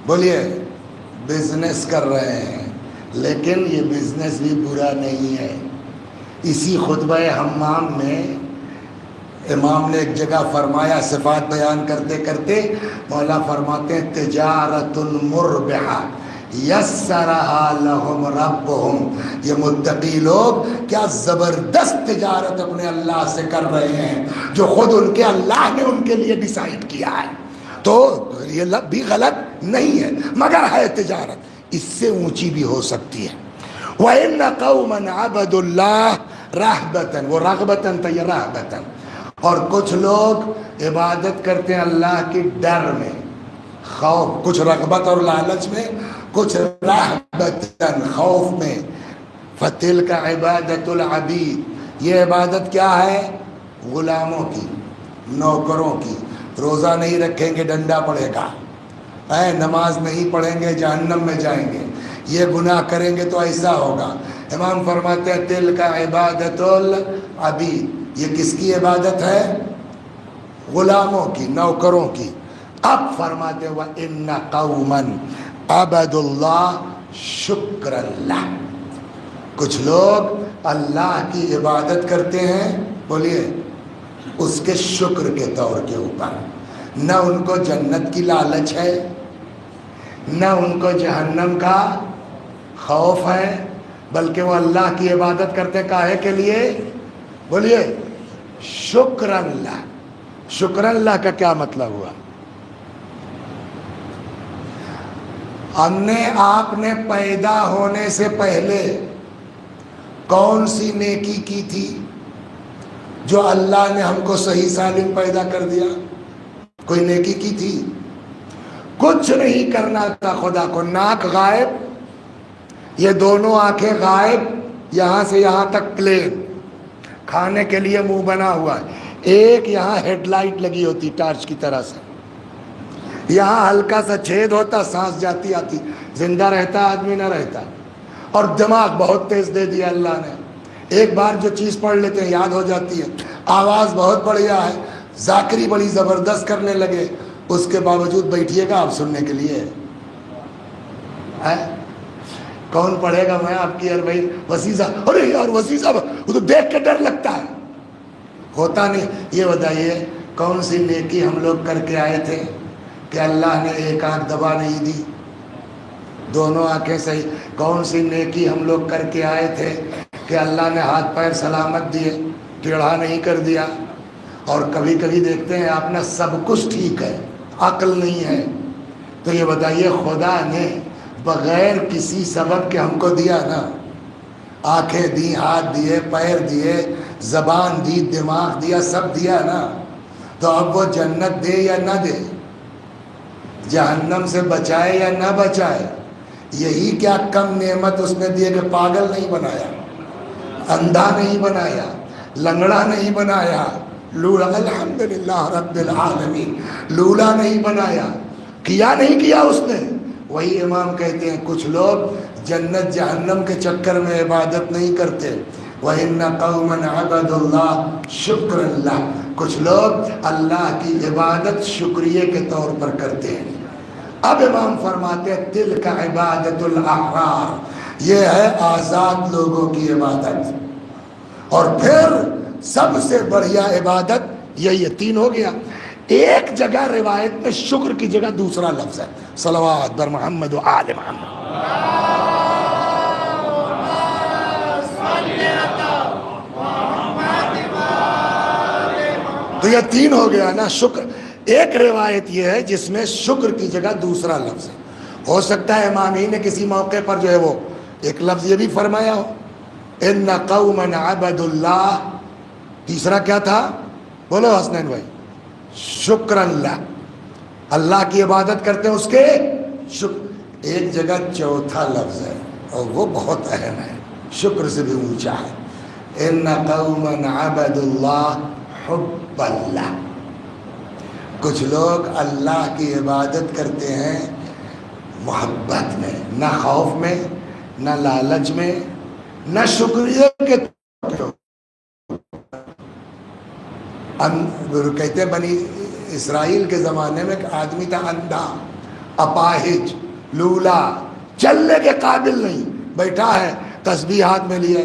بولیے بزنس کر رہے ہیں, لیکن یہ بزنس بھی برا نہیں ہے. اسی خطبہ حمام میں امام نے ایک جگہ فرمایا, صفات بیان کرتے کرتے مولا فرماتے ہیں تجارت مربحہ یسرہا لہم ربہم, یہ متقی لوگ کیا زبردست تجارت اپنے اللہ سے کر رہے ہیں جو خود ان کے اللہ نے ان کے لیے ڈیسائیڈ کیا ہے. تو یہ بھی غلط نہیں ہے, مگر ہے تجارت, اس سے اونچی بھی ہو سکتی ہے. وَإِنَّ قَوْمًا عَبَدُوا اللَّهَ رَهْبَةً, وہ رغبتاً تھا, یہ رہبتاً. اور کچھ لوگ عبادت کرتے ہیں اللہ کی ڈر میں, خوف, کچھ رغبت اور لالچ میں, کچھ رہبتن خوف میں، فتلک عبادت العبید، یہ عبادت کیا ہے؟ غلاموں کی، نوکروں کی۔ روزہ نہیں رکھیں گے ڈنڈا پڑے گا، نماز نہیں پڑھیں گے جہنم میں جائیں گے، یہ گناہ کریں گے تو ایسا ہوگا۔ امام فرماتے ہیں تلک عبادت العبید، یہ کس کی عبادت ہے؟ غلاموں کی، نوکروں کی۔ اب فرماتے ہیں وَإِنَّ قَوْمًا عَبَدُوا اللَّهَ شُكْرًا لَهُ، کچھ لوگ اللہ کی عبادت کرتے ہیں، بولیے، اس کے شکر کے طور کے اوپر۔ نہ ان کو جنت کی لالچ ہے، نہ ان کو جہنم کا خوف ہے، بلکہ وہ اللہ کی عبادت کرتے کاہے کے لیے؟ بولیے، شکر اللہ۔ شکر اللہ کا کیا مطلب ہوا؟ ہم نے، آپ نے پیدا ہونے سے پہلے کون سی نیکی کی تھی جو اللہ نے ہم کو صحیح سالم پیدا کر دیا؟ کوئی نیکی کی تھی؟ کچھ نہیں کرنا تھا خدا کو۔ ناک غائب، یہ دونوں آنکھیں غائب، یہاں سے یہاں تک پلین، کھانے کے لیے منہ بنا ہوا ہے، ایک یہاں ہیڈ لائٹ لگی ہوتی ٹارچ کی طرح سے، یہاں ہلکا سا چھید ہوتا، سانس جاتی آتی، زندہ رہتا آدمی نہ رہتا۔ اور دماغ بہت تیز دے دیا اللہ نے، ایک بار جو چیز پڑھ لیتے ہیں یاد ہو جاتی ہے۔ آواز بہت بڑھیا ہے، ذاکری بڑی زبردست کرنے لگے، اس کے باوجود بیٹھیے گا آپ سننے کے لیے؟ کون پڑھے گا؟ میں آپ کی یار بھائی وسیع، ارے یار وسیع وہ تو دیکھ کے ڈر لگتا ہے، ہوتا نہیں۔ یہ بتائیے کون سی نیکی ہم لوگ کر کے آئے تھے کہ اللہ نے ایک آنکھ دبا نہیں دی، دونوں آنکھیں صحیح؟ کون سی نیکی ہم لوگ کر کے آئے تھے کہ اللہ نے ہاتھ پیر سلامت دیے، ٹیڑھا نہیں کر دیا؟ اور کبھی کبھی دیکھتے ہیں آپ نے سب کچھ ٹھیک ہے، عقل نہیں ہے، تو یہ بتائیے خدا نے بغیر کسی سبب کے ہم کو دیا نا، آنکھیں دی، ہاتھ دیے، پیر دیے، زبان دی، دماغ دیا، سب دیا نا، تو اب وہ جنت دے یا نہ دے، جہنم سے بچائے یا نہ بچائے، یہی کیا کم نعمت اس نے دیے کہ پاگل نہیں بنایا، اندھا نہیں بنایا، لنگڑا نہیں بنایا، لولا، الحمدللہ رب العالمین، لولا نہیں بنایا، کیا نہیں کیا اس نے۔ وہی امام کہتے ہیں کچھ لوگ جنت جہنم کے چکر میں عبادت نہیں کرتے۔ وَإِنَّ قَوْمًا عَبَدُوا اللَّهَ شُكْرًا لَهُ، کچھ لوگ اللہ کی عبادت شکریہ کے طور پر کرتے ہیں۔ اب امام فرماتے ہیں تِلْكَ عِبَادَةُ الْأَحْرَارِ، یہ ہے آزاد لوگوں کی عبادت۔ اور پھر سب سے بڑھیا عبادت یہ تین ہو گیا۔ ایک جگہ روایت میں شکر کی جگہ دوسرا لفظ ہے، صلوات بر محمد و آل محمد۔ تو یہ تین ہو گیا نا شکر۔ ایک روایت یہ ہے جس میں شکر کی جگہ دوسرا لفظ ہے۔ ہو سکتا ہے امام ہی نے کسی موقع پر جو ہے وہ ایک لفظ یہ بھی فرمایا ہو، ان قوما عبدوا اللہ، تیسرا کیا تھا؟ بولو حسنین بھائی، شکر اللہ، اللہ کی عبادت کرتے ہیں اس کے شکر۔ ایک جگہ چوتھا لفظ ہے اور وہ بہت اہم ہے، شکر سے بھی اونچا ہے، ان قوما عبدوا اللہ حب اللہ، کچھ لوگ اللہ کی عبادت کرتے ہیں محبت میں، نہ خوف میں، نہ لالچ میں، نہ شکریہ کے کہتے ہیں بنی اسرائیل کے زمانے میں ایک آدمی تھا اندھا، اپاہج، لولا، چلنے کے قابل نہیں، بیٹھا ہے تسبیح ہاتھ میں لیے،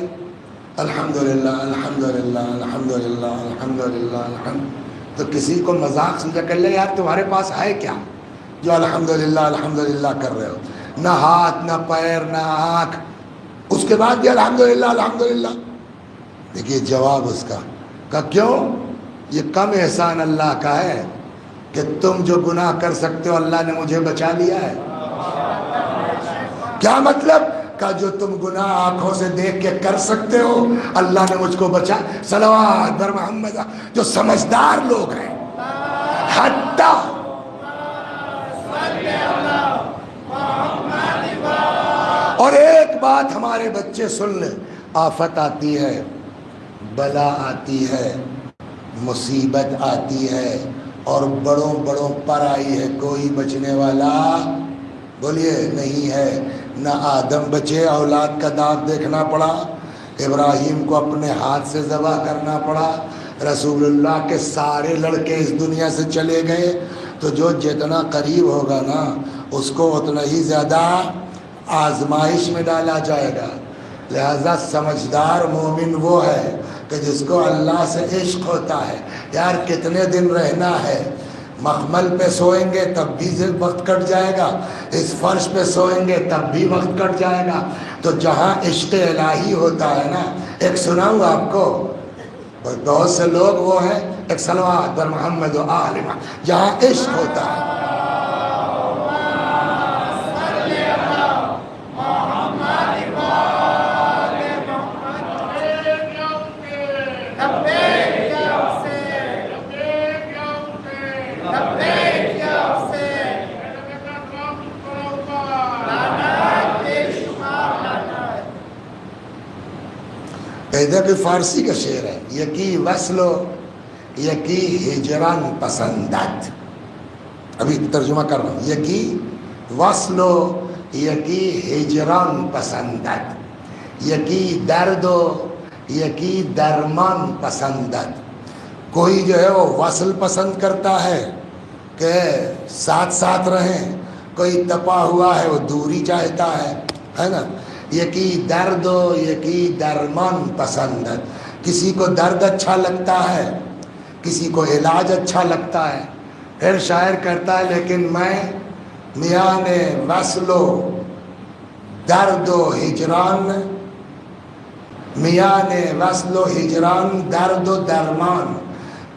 الحمدللہ الحمدللہ الحمدللہ الحمدللہ الحمد، تو کسی کو مذاق سمجھا کر لے یار تمہارے پاس ہے کیا جو الحمدللہ الحمدللہ کر رہے ہو؟ نہ ہاتھ، نہ پیر، نہ آنکھ، اس کے بعد بھی الحمدللہ الحمدللہ۔ دیکھیے جواب اس کا، کہ کیوں؟ یہ کم احسان اللہ کا ہے کہ تم جو گناہ کر سکتے ہو اللہ نے مجھے بچا لیا ہے۔ کیا مطلب؟ کہ جو تم گناہ آنکھوں سے دیکھ کے کر سکتے ہو اللہ نے مجھ کو بچا۔ صلوات بر محمد، جو سمجھدار لوگ ہیں حتی ایک بات ہمارے بچے سن لیں، آفت آتی ہے، بلا آتی ہے، مصیبت آتی ہے اور بڑوں بڑوں پر آئی ہے، کوئی بچنے والا بولیے نہیں ہے۔ نہ آدم بچے، اولاد کا داغ دیکھنا پڑا، ابراہیم کو اپنے ہاتھ سے ذبح کرنا پڑا، رسول اللہ کے سارے لڑکے اس دنیا سے چلے گئے۔ تو جو جتنا قریب ہوگا نا اس کو اتنا ہی زیادہ آزمائش میں ڈالا جائے گا۔ لہذا سمجھدار مومن وہ ہے کہ جس کو اللہ سے عشق ہوتا ہے۔ یار کتنے دن رہنا ہے، مخمل پہ سوئیں گے تب بھی وقت کٹ جائے گا، اس فرش پہ سوئیں گے تب بھی وقت کٹ جائے گا۔ تو جہاں عشق الہی ہوتا ہے نا، ایک سناؤں آپ کو، بہت سے لوگ وہ ہیں، ایک صلوات بر محمد و آل محمد، جہاں عشق ہوتا ہے کہ فارسی کا شعر ہے، یکی وصل و یکی ہجران پسندت، ابھی ترجمہ کر رہا ہوں، یکی وصل و یکی ہجران پسندت، یکی درد و یکی درمان پسندت۔ کوئی جو ہے وہ وصل پسند کرتا ہے کہ ساتھ ساتھ رہیں، کوئی تپا ہوا ہے وہ دوری چاہتا ہے نا۔ یکی درد و یکی درمان پسند ہے، کسی کو درد اچھا لگتا ہے، کسی کو علاج اچھا لگتا ہے۔ پھر شاعر کہتا ہے لیکن میں میان وصل و درد و ہجران، میان وصل و ہجران درد و درمان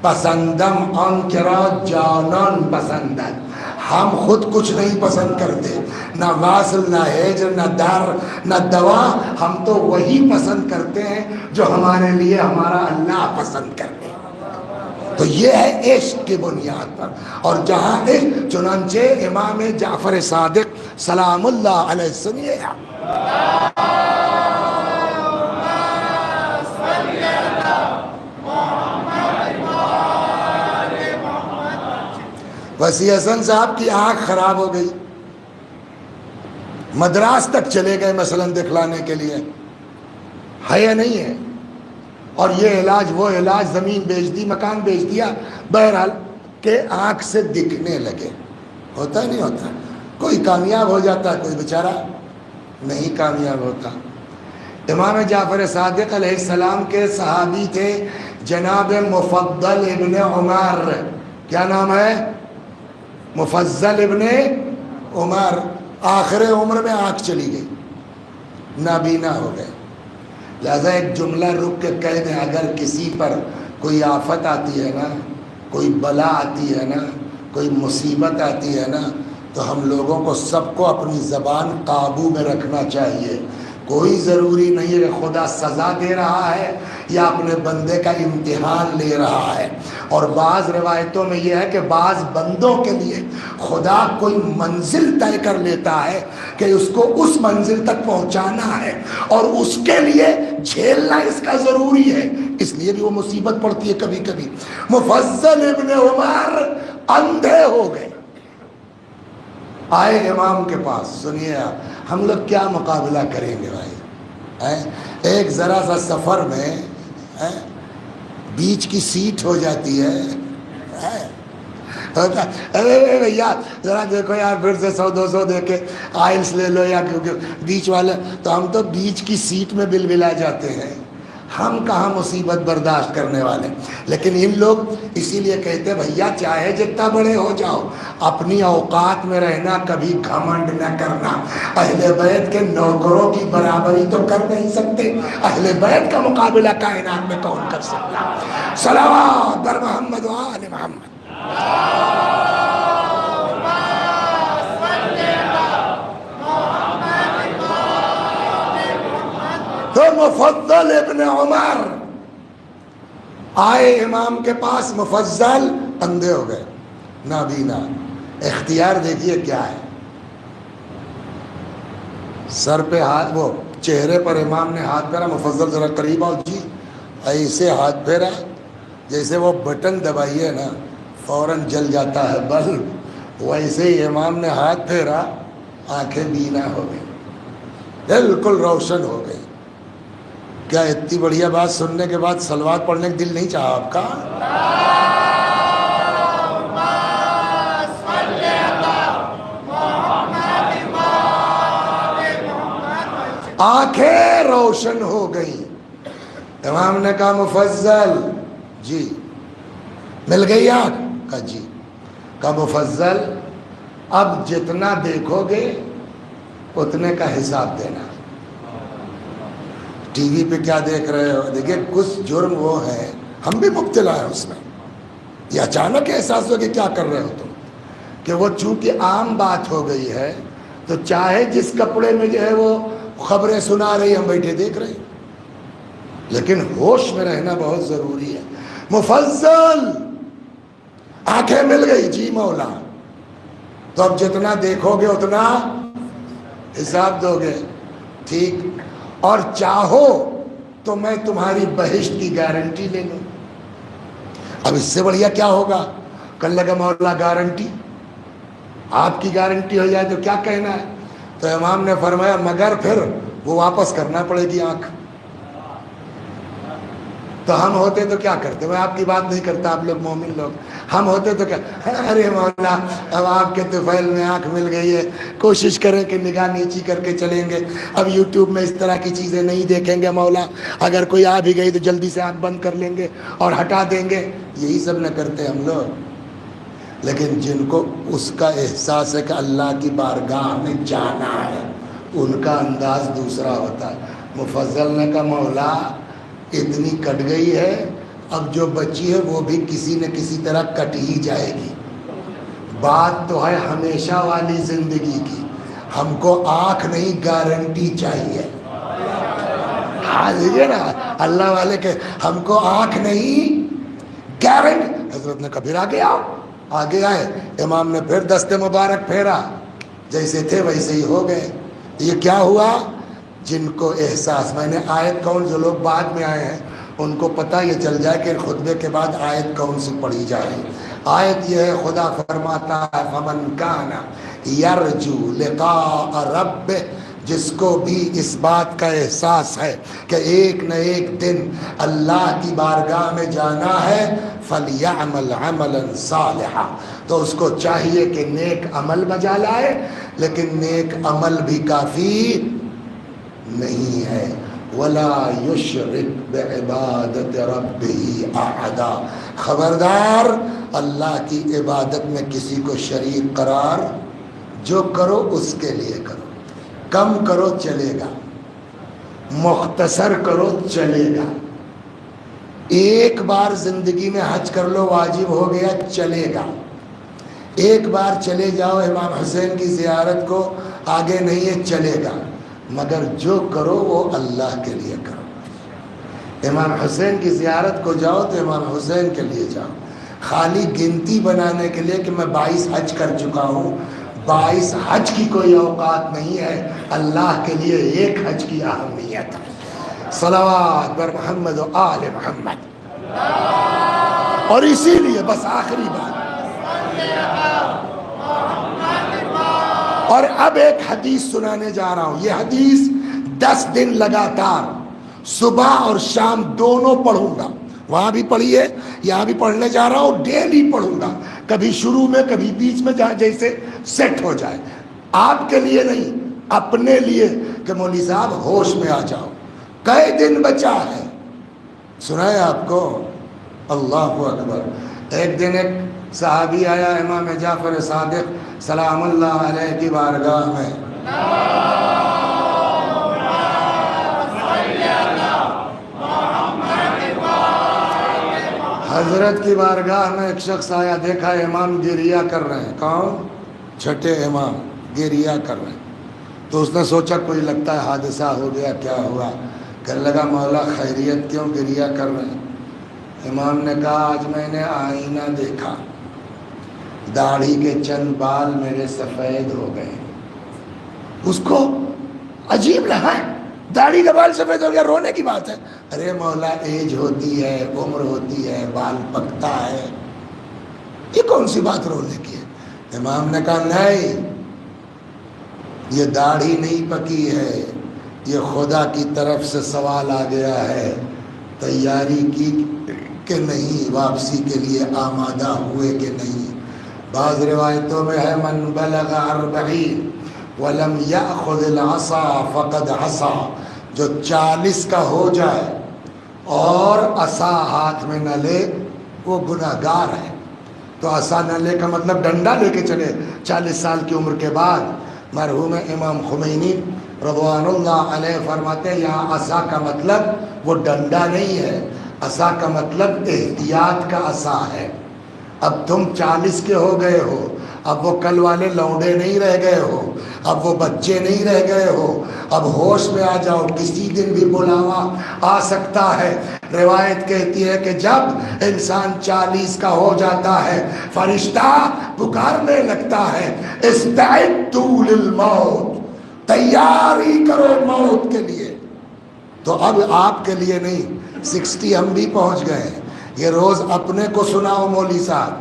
پسندم آن کرا جانان پسندد۔ ہم خود کچھ نہیں پسند کرتے، نہ واصل، نہ ہجر، نہ در، نہ دوا، ہم تو وہی پسند کرتے ہیں جو ہمارے لیے ہمارا اللہ پسند کرتے ہیں۔ تو یہ ہے عشق کی بنیاد پر، اور جہاں عشق، چنانچہ امام جعفر صادق سلام اللہ علیہ سنیے وسیع حسن صاحب کی آنکھ خراب ہو گئی، مدراس تک چلے گئے مثلا دکھلانے کے لیے، ہے یا نہیں ہے، اور یہ علاج وہ علاج، زمین بیچ دی، مکان بیچ دیا، بہرحال کہ آنکھ سے دکھنے لگے۔ ہوتا نہیں ہوتا، کوئی کامیاب ہو جاتا ہے، کوئی بیچارہ نہیں کامیاب ہوتا۔ امام جعفر صادق علیہ السلام کے صحابی تھے جناب مفضل ابن عمر، کیا نام ہے؟ مفضل ابن عمر۔ آخر عمر میں آنکھ چلی گئی، نابینا ہو گئے۔ لہذا ایک جملہ رک کے کہہ دیں، اگر کسی پر کوئی آفت آتی ہے نا، کوئی بلا آتی ہے نا، کوئی مصیبت آتی ہے نا، تو ہم لوگوں کو سب کو اپنی زبان قابو میں رکھنا چاہیے۔ کوئی ضروری نہیں ہے کہ خدا سزا دے رہا ہے یا اپنے بندے کا امتحان لے رہا ہے۔ اور بعض روایتوں میں یہ ہے کہ بعض بندوں کے لیے خدا کوئی منزل طے کر لیتا ہے کہ اس کو اس منزل تک پہنچانا ہے، اور اس کے لیے جھیلنا اس کا ضروری ہے، اس لیے بھی وہ مصیبت پڑتی ہے کبھی کبھی۔ مفضل ابن عمر اندھے ہو گئے، آئے امام کے پاس، سنیے ہم لوگ کیا مقابلہ کریں گے بھائی، ایک ذرا سا سفر میں بیچ کی سیٹ ہو جاتی ہے، ارے بھیا ذرا دیکھو یار، پھر سے 100-200 دے کے آئلس لے لو، یا کیونکہ بیچ والے تو ہم تو بیچ کی سیٹ میں بل بلا جاتے ہیں، ہم کہاں مصیبت برداشت کرنے والے۔ لیکن ان لوگ اسی لیے کہتے بھیا چاہے جتنا بڑے ہو جاؤ، اپنی اوقات میں رہنا، کبھی گھمنڈ نہ کرنا۔ اہل بیت کے نوکروں کی برابری تو کر نہیں سکتے، اہل بیت کا مقابلہ کائنات میں کون کر سکتا؟ صلوات بر محمد و آل محمد۔ تو مفضل ابن عمر آئے امام کے پاس، مفضل اندھے ہو گئے، نابینا۔ اختیار دیکھیے کیا ہے، سر پہ ہاتھ، وہ چہرے پر امام نے ہاتھ پھیرا، مفضل ذرا قریب آؤ جی، ایسے ہاتھ پھیرا جیسے وہ بٹن دبائیے نا فوراً جل جاتا ہے بلب، ویسے ہی امام نے ہاتھ پھیرا، آنکھیں بینا ہو گئی، بالکل روشن ہو گئی۔ کیا اتنی بڑھیا بات سننے کے بعد صلوات پڑھنے کا دل نہیں چاہا آپ کا؟ آنکھیں روشن ہو گئی۔ امام نے کہا مفضل جی مل گئی آنکھ؟ کہا جی۔ کہا مفضل اب جتنا دیکھو گے اتنے کا حساب دینا۔ ٹی وی پہ کیا دیکھ رہے ہو؟ دیکھیں کچھ جرم وہ ہے، ہم بھی مبتلا ہیں اس میں، یہ اچانک احساس ہو کہ کیا کر رہے ہو تم، کہ وہ چونکہ عام بات ہو گئی ہے تو چاہے جس کپڑے میں جو ہے وہ خبریں سنا رہی ہم بیٹھے دیکھ رہے ہیں، لیکن ہوش میں رہنا بہت ضروری ہے۔ مفضل آنکھیں مل گئی؟ جی مولا۔ تو اب جتنا دیکھو گے اتنا حساب دو گے، ٹھیک؟ اور چاہو تو میں تمہاری بہشت کی گارنٹی لے لوں۔ اب اس سے بڑھیا کیا ہوگا؟ کل لگا مولا گارنٹی، آپ کی گارنٹی ہو جائے تو کیا کہنا ہے؟ تو امام نے فرمایا مگر پھر وہ واپس کرنا پڑے گی آنکھ۔ تو ہم ہوتے تو کیا کرتے؟ میں آپ کی بات نہیں کرتا، آپ لوگ مومن لوگ، ہم ہوتے تو کیا، ارے مولا اب آپ کے طفیل میں آنکھ مل گئی ہے، کوشش کریں کہ نگاہ نیچی کر کے چلیں گے، اب یوٹیوب میں اس طرح کی چیزیں نہیں دیکھیں گے مولا، اگر کوئی آ بھی گئی تو جلدی سے آنکھ بند کر لیں گے اور ہٹا دیں گے، یہی سب نہ کرتے ہم لوگ۔ لیکن جن کو اس کا احساس ہے کہ اللہ کی بارگاہ میں جانا ہے، ان کا انداز دوسرا ہوتا ہے۔ مفضل نے کہا مولا اتنی کٹ گئی ہے، اب جو بچی ہے وہ بھی کسی نہ کسی طرح کٹ ہی جائے گی، بات تو ہے ہمیشہ والی زندگی کی، ہم کو آنکھ نہیں گارنٹی چاہیے۔ ہاں دیکھیے نا اللہ والے کے، ہم کو آنکھ نہیں گارنٹی۔ حضرت نے کہا پھر آگے آؤ، آگے آئے، امام نے پھر دست مبارک پھیرا، جیسے تھے ویسے ہی ہو گئے۔ یہ کیا ہوا؟ جن کو احساس، میں نے آیت کون، جو لوگ بعد میں آئے ہیں ان کو پتہ یہ چل جائے کہ خطبے کے بعد آیت کون سی پڑھی جائے۔ آیت یہ ہے، خدا فرماتا ہے فمن کان یرجو لقاء رب، جس کو بھی اس بات کا احساس ہے کہ ایک نہ ایک دن اللہ کی بارگاہ میں جانا ہے، فلیعمل عملا صالحا، تو اس کو چاہیے کہ نیک عمل بجا لائے، لیکن نیک عمل بھی کافی نہیں ہے۔ ولا یشرک بعبادت ربہ احدا، خبردار اللہ کی عبادت میں کسی کو شریک قرار، جو کرو اس کے لیے کرو، کم کرو چلے گا، مختصر کرو چلے گا، ایک بار زندگی میں حج کر لو واجب ہو گیا چلے گا، ایک بار چلے جاؤ امام حسین کی زیارت کو، آگے نہیں ہے چلے گا، مگر جو کرو وہ اللہ کے لیے کرو۔ امام حسین کی زیارت کو جاؤ تو امام حسین کے لیے جاؤ، خالی گنتی بنانے کے لیے کہ میں 22 حج کر چکا ہوں، 22 حج کی کوئی اوقات نہیں ہے، اللہ کے لیے ایک حج کی اہمیت ہے۔ صلوات بر محمد و آل محمد۔ اور اسی لیے بس آخری بات، اور اب ایک حدیث سنانے جا رہا ہوں، یہ حدیث 10 دن لگاتار صبح اور شام دونوں پڑھوں گا، وہاں بھی پڑھیے یہاں بھی پڑھنے جا رہا ہوں، ڈیلی پڑھوں گا، کبھی شروع میں کبھی بیچ میں، جہاں جیسے سیٹ ہو جائے، آپ کے لیے نہیں اپنے لیے، کہ مولوی صاحب ہوش میں آ جاؤ۔ کئی دن بچا ہے، سنائے آپ کو؟ اللہ اکبر۔ ایک دن ایک صحابی آیا امام جعفر صادق سلام اللہ علیہ کی بارگاہ میں، حضرت کی بارگاہ میں ایک شخص آیا، دیکھا امام گریہ کر رہے ہیں، کون؟ چھٹے امام گریہ کر رہے ہیں، تو اس نے سوچا کوئی لگتا ہے حادثہ ہو گیا، کیا ہوا؟ کہنے لگا مولا خیریت، کیوں گریہ کر رہے ہیں؟ امام نے کہا آج میں نے آئینہ دیکھا، داڑھی کے چند بال میرے سفید ہو گئے۔ اس کو عجیب لگا، داڑھی کا بال سفید ہو گیا رونے کی بات ہے؟ ارے مولا ایج ہوتی ہے، عمر ہوتی ہے، بال پکتا ہے، یہ کون سی بات رونے کی ہے؟ امام نے کہا نہیں، یہ داڑھی نہیں پکی ہے، یہ خدا کی طرف سے سوال آ گیا ہے، تیاری کی کہ نہیں، واپسی کے لیے آمادہ ہوئے کہ نہیں؟ بعض روایتوں میں ہے من بلغ 40 ولم یأخذ العصا فقد عصا، جو 40 کا ہو جائے اور عصا ہاتھ میں نہ لے وہ گناہگار ہے۔ تو عصا نہ لے کا مطلب ڈنڈا لے کے چلے 40 سال کی عمر کے بعد۔ مرحوم امام خمینی رضوان اللہ علیہ فرماتے ہیں یہاں عصا کا مطلب وہ ڈنڈا نہیں ہے، عصا کا مطلب احتیاط کا عصا ہے۔ اب تم 40 کے ہو گئے ہو، اب وہ کل والے لونڈے نہیں رہ گئے ہو، اب وہ بچے نہیں رہ گئے ہو، اب ہوش میں آ جاؤ، کسی دن بھی بلاوا آ سکتا ہے۔ روایت کہتی ہے کہ جب انسان 40 کا ہو جاتا ہے فرشتہ پکارنے لگتا ہے استعدوا للموت، تیاری کرو موت کے لیے۔ تو اب آپ کے لیے نہیں، 60 ہم بھی پہنچ گئے ہیں۔ یہ روز اپنے کو سناؤ مولوی صاحب،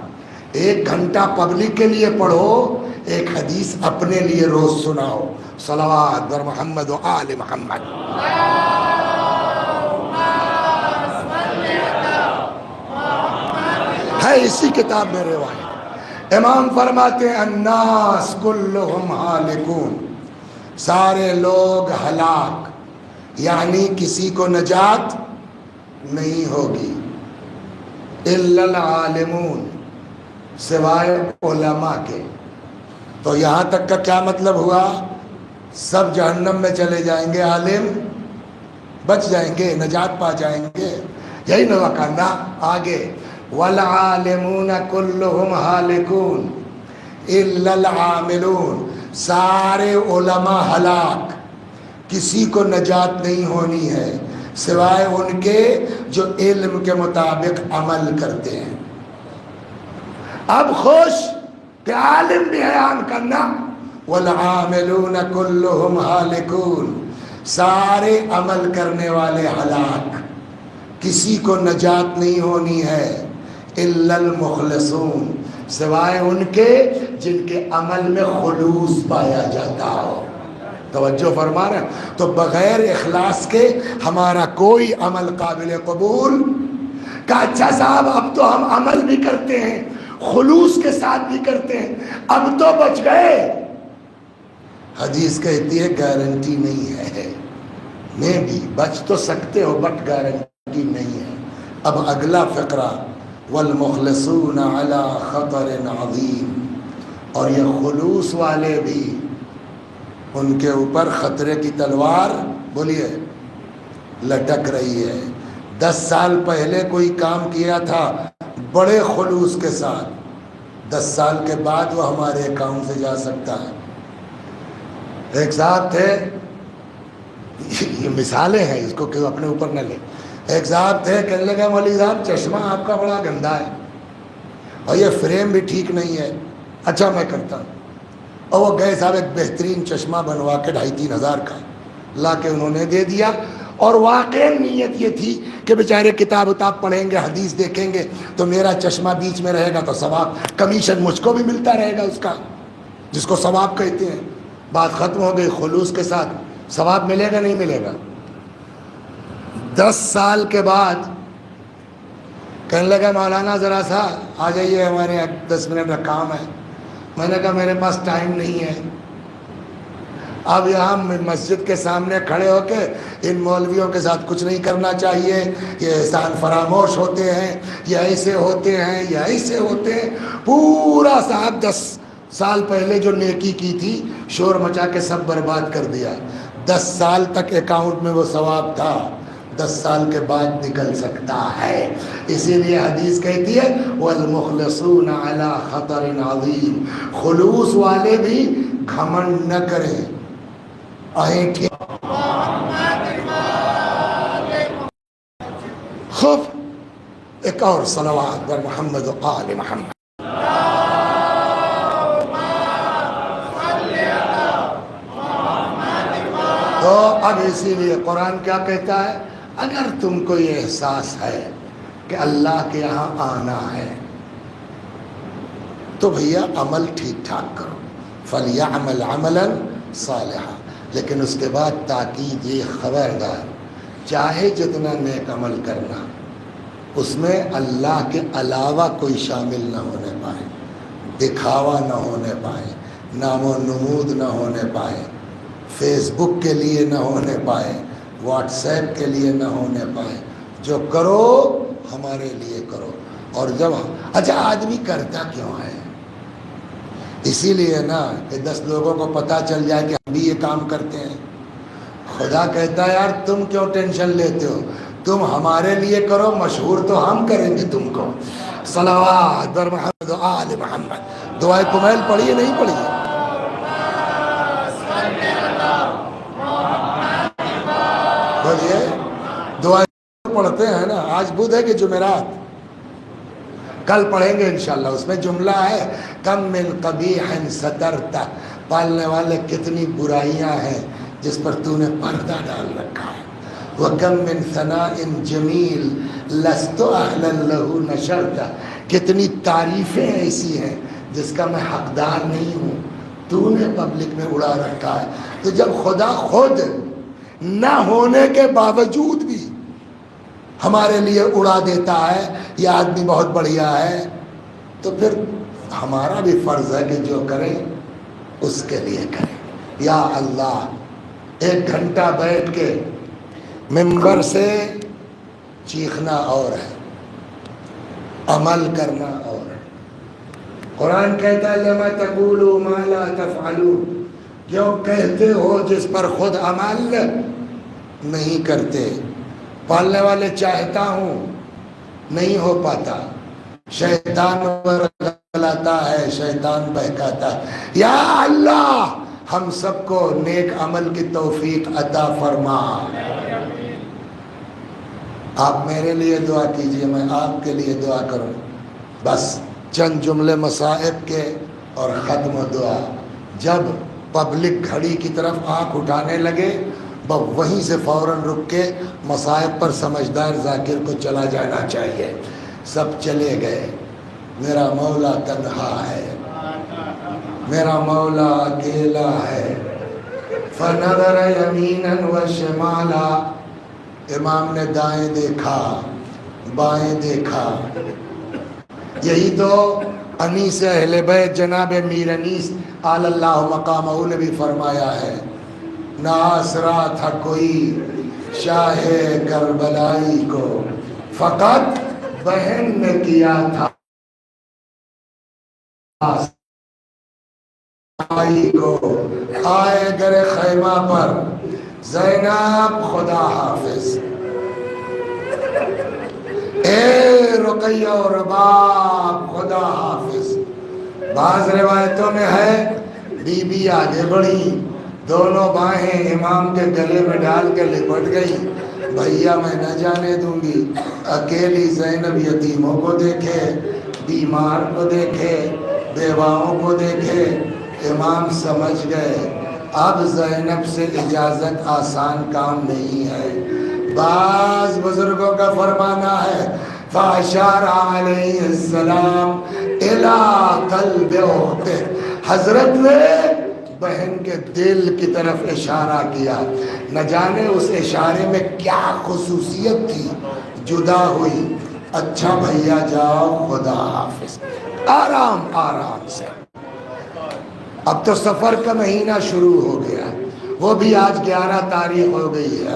1 گھنٹہ پبلک کے لیے پڑھو، 1 حدیث اپنے لیے روز سناؤ۔ صلوات بر محمد و آل محمد۔ ہے اسی کتاب میں روایت۔ امام فرماتے ہیں الناس کلہم ہالکون، سارے لوگ ہلاک، یعنی کسی کو نجات نہیں ہوگی، الا العالمون، سوائے علماء کے۔ تو یہاں تک کا کیا مطلب ہوا؟ سب جہنم میں چلے جائیں گے، عالم بچ جائیں گے، نجات پا جائیں گے، یہی نہ کرنا آگے والعالمون کلہم ہالکون الا العاملون، سارے علماء ہلاک، کسی کو نجات نہیں ہونی ہے سوائے ان کے جو علم کے مطابق عمل کرتے ہیں۔ اب خوش کہ عالم بھی بیان کرنا والعاملون کلہم ہالکون، سارے عمل کرنے والے ہلاک، کسی کو نجات نہیں ہونی ہے الا المخلصون، سوائے ان کے جن کے عمل میں خلوص پایا جاتا ہو۔ توجہ فرما رہے ہیں؟ تو بغیر اخلاص کے ہمارا کوئی عمل قابل قبول کا اچھا صاحب اب تو ہم عمل بھی کرتے ہیں، خلوص کے ساتھ بھی کرتے ہیں، اب تو بچ گئے۔ حدیث کہتی ہے گارنٹی نہیں ہے، میں بھی بچ تو سکتے ہو بٹ گارنٹی نہیں ہے۔ اب اگلا فقرہ والمخلصون علی خطر عظیم، اور یہ خلوص والے بھی، ان کے اوپر خطرے کی تلوار بولیے لٹک رہی ہے۔ 10 سال پہلے کوئی کام کیا تھا بڑے خلوص کے ساتھ، 10 سال کے بعد وہ ہمارے اکاؤنٹ سے جا سکتا ہے۔ ایک صاحب تھے، یہ مثالیں ہیں، اس کو کہ اپنے اوپر نہ لیں۔ ایک صاحب تھے، کہنے لگا مولوی صاحب چشمہ آپ کا بڑا گندا ہے اور یہ فریم بھی ٹھیک نہیں ہے، اچھا میں کرتا ہوں۔ اور وہ گئے صاحب ایک بہترین چشمہ بنوا کے 2,500-3 ہزار کا لا کے انہوں نے دے دیا، اور واقعی نیت یہ تھی کہ بیچارے کتاب پڑھیں گے، حدیث دیکھیں گے تو میرا چشمہ بیچ میں رہے گا تو ثواب، کمیشن مجھ کو بھی ملتا رہے گا اس کا، جس کو ثواب کہتے ہیں۔ بات ختم ہو گئی، خلوص کے ساتھ ثواب ملے گا نہیں ملے گا؟ 10 سال کے بعد کہنے لگا مولانا ذرا سا آ جائیے، ہمارے 10 منٹ کا کام ہے۔ میں نے کہا میرے پاس ٹائم نہیں ہے۔ اب یہاں مسجد کے سامنے کھڑے ہو کے ان مولویوں کے ساتھ کچھ نہیں کرنا چاہیے، یہ احسان فراموش ہوتے ہیں، یہ ایسے ہوتے ہیں، یہ ایسے ہوتے ہیں۔ پورا صاحب 10 سال پہلے جو نیکی کی تھی شور مچا کے سب برباد کر دیا۔ 10 سال تک اکاؤنٹ میں وہ ثواب تھا، 10 سال کے بعد نکل سکتا ہے۔ اسی لیے حدیث کہتی ہے والمخلصون علی خطر عظیم، خلوص والے بھی گھمنڈ نہ کریں، خوب ایک اور صلوات بر محمد و آل محمد۔ تو اب اسی لیے قرآن کیا کہتا ہے؟ اگر تم کو یہ احساس ہے کہ اللہ کے یہاں آنا ہے تو بھیا عمل ٹھیک ٹھاک کرو، فَلْيَعْمَلْ عَمَلًا صَالِحًا، لیکن اس کے بعد تاکید یہ خبردار، چاہے جتنا نیک عمل کرنا اس میں اللہ کے علاوہ کوئی شامل نہ ہونے پائے، دکھاوا نہ ہونے پائے، نام و نمود نہ ہونے پائے، فیس بک کے لیے نہ ہونے پائے، واٹس ایپ کے لیے نہ ہونے پائے، جو کرو ہمارے لیے کرو۔ اور جب اچھا آدمی کرتا کیوں ہے؟ اسی لیے نا کہ 10 لوگوں کو پتہ چل جائے کہ ہم بھی یہ کام کرتے ہیں۔ خدا کہتا ہے یار تم کیوں ٹینشن لیتے ہو، تم ہمارے لیے کرو، مشہور تو ہم کریں گے تم کو۔ صلوات بر محمد و آل محمد۔ دعائے کمیل پڑھیے نہیں پڑھیے؟ بولیے دعائے پڑھتے ہیں نا، آج بدھ ہے کہ جمعرات؟ کل پڑھیں گے انشاءاللہ، اس میں جملہ ہے کم من قبیح سترت، پالنے والے کتنی برائیاں ہیں جس پر تو نے پردہ ڈال رکھا ہے، وَكَم مِّن ثَنَاءٍ جَمِيلٍ لَسْتُ أَهْلًا لَهُ نَشَرْتَ، کتنی تعریفیں ایسی ہیں جس کا میں حقدار نہیں ہوں، تو نے پبلک میں اڑا رکھا ہے۔ تو جب خدا خود نہ ہونے کے باوجود بھی ہمارے لیے اڑا دیتا ہے یہ آدمی بہت بڑھیا ہے، تو پھر ہمارا بھی فرض ہے کہ جو کریں اس کے لیے کریں۔ یا اللہ، 1 گھنٹہ بیٹھ کے ممبر سے چیخنا اور ہے، عمل کرنا اور ہے۔ قرآن کہتا ہے لَمَا تَقُولُوا مَا لَا تَفْعَلُونَ، جو کہتے ہو جس پر خود عمل نہیں کرتے۔ پالنے والے چاہتا ہوں نہیں ہو پاتا، شیطان لاتا ہے، شیطان بہکاتا ہے۔ یا اللہ ہم سب کو نیک عمل کی توفیق عطا فرما۔ آپ میرے لیے دعا کیجئے، میں آپ کے لیے دعا کروں۔ بس چند جملے مصائب کے اور ختم دعا۔ جب پبلک گھڑی کی طرف آنکھ اٹھانے لگے وہیں سے فوراً رک کے مصائب پر سمجھدار ذاکر کو چلا جانا چاہیے۔ سب چلے گئے، میرا مولا تنہا ہے، میرا مولا اکیلا ہے۔ فنظر یمینا و شمالا، امام نے دائیں دیکھا بائیں دیکھا۔ یہی تو انیس اہل بیت جناب میر انیس آل اللہ مقامہ نے بھی فرمایا ہے، نہ آسرا تھا کوئی شاہ کربلائی کو، فقط بہن نے کیا تھا آئی کو۔ آئے گر خیمہ پر زینب خدا حافظ، اے رقیہ و رباب خدا حافظ۔ بعض روایتوں میں ہے بی بی آگے بڑھی، دونوں باہیں امام کے گلے میں ڈال کے لپٹ گئی، بھیا میں نہ جانے دوں گی۔ اکیلی زینب یتیموں کو دیکھے، بیمار کو دیکھے، بیواؤں کو دیکھے، امام سمجھ گئے اب زینب سے اجازت آسان کام نہیں ہے۔ بعض بزرگوں کا فرمانا ہے فَأَشَارَ عَلَيْهِ السَّلَامُ إِلَىٰ قَلْبِ أُخْتِهِ، حضرت نے بہن کے دل کی طرف اشارہ کیا، نہ جانے اس اشارے میں کیا خصوصیت تھی، جدا ہوئی۔ اچھا بھیا جاؤ خدا حافظ، آرام آرام سے۔ اب تو سفر کا مہینہ شروع ہو گیا، وہ بھی آج 11 تاریخ ہو گئی ہے،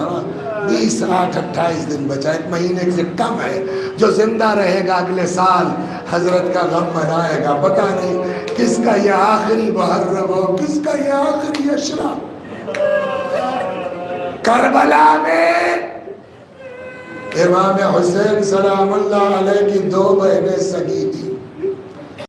20 8 28 دن بچا، 1 مہینے سے کم ہے۔ جو زندہ رہے گا اگلے سال حضرت کا غم منائے گا، پتہ نہیں کس کا یہ آخری محرم ہو، کس کا یہ آخری اشرا۔ کربلا میں امام حسین سلام اللہ علیہ کی 2 بہنیں سگی تھی،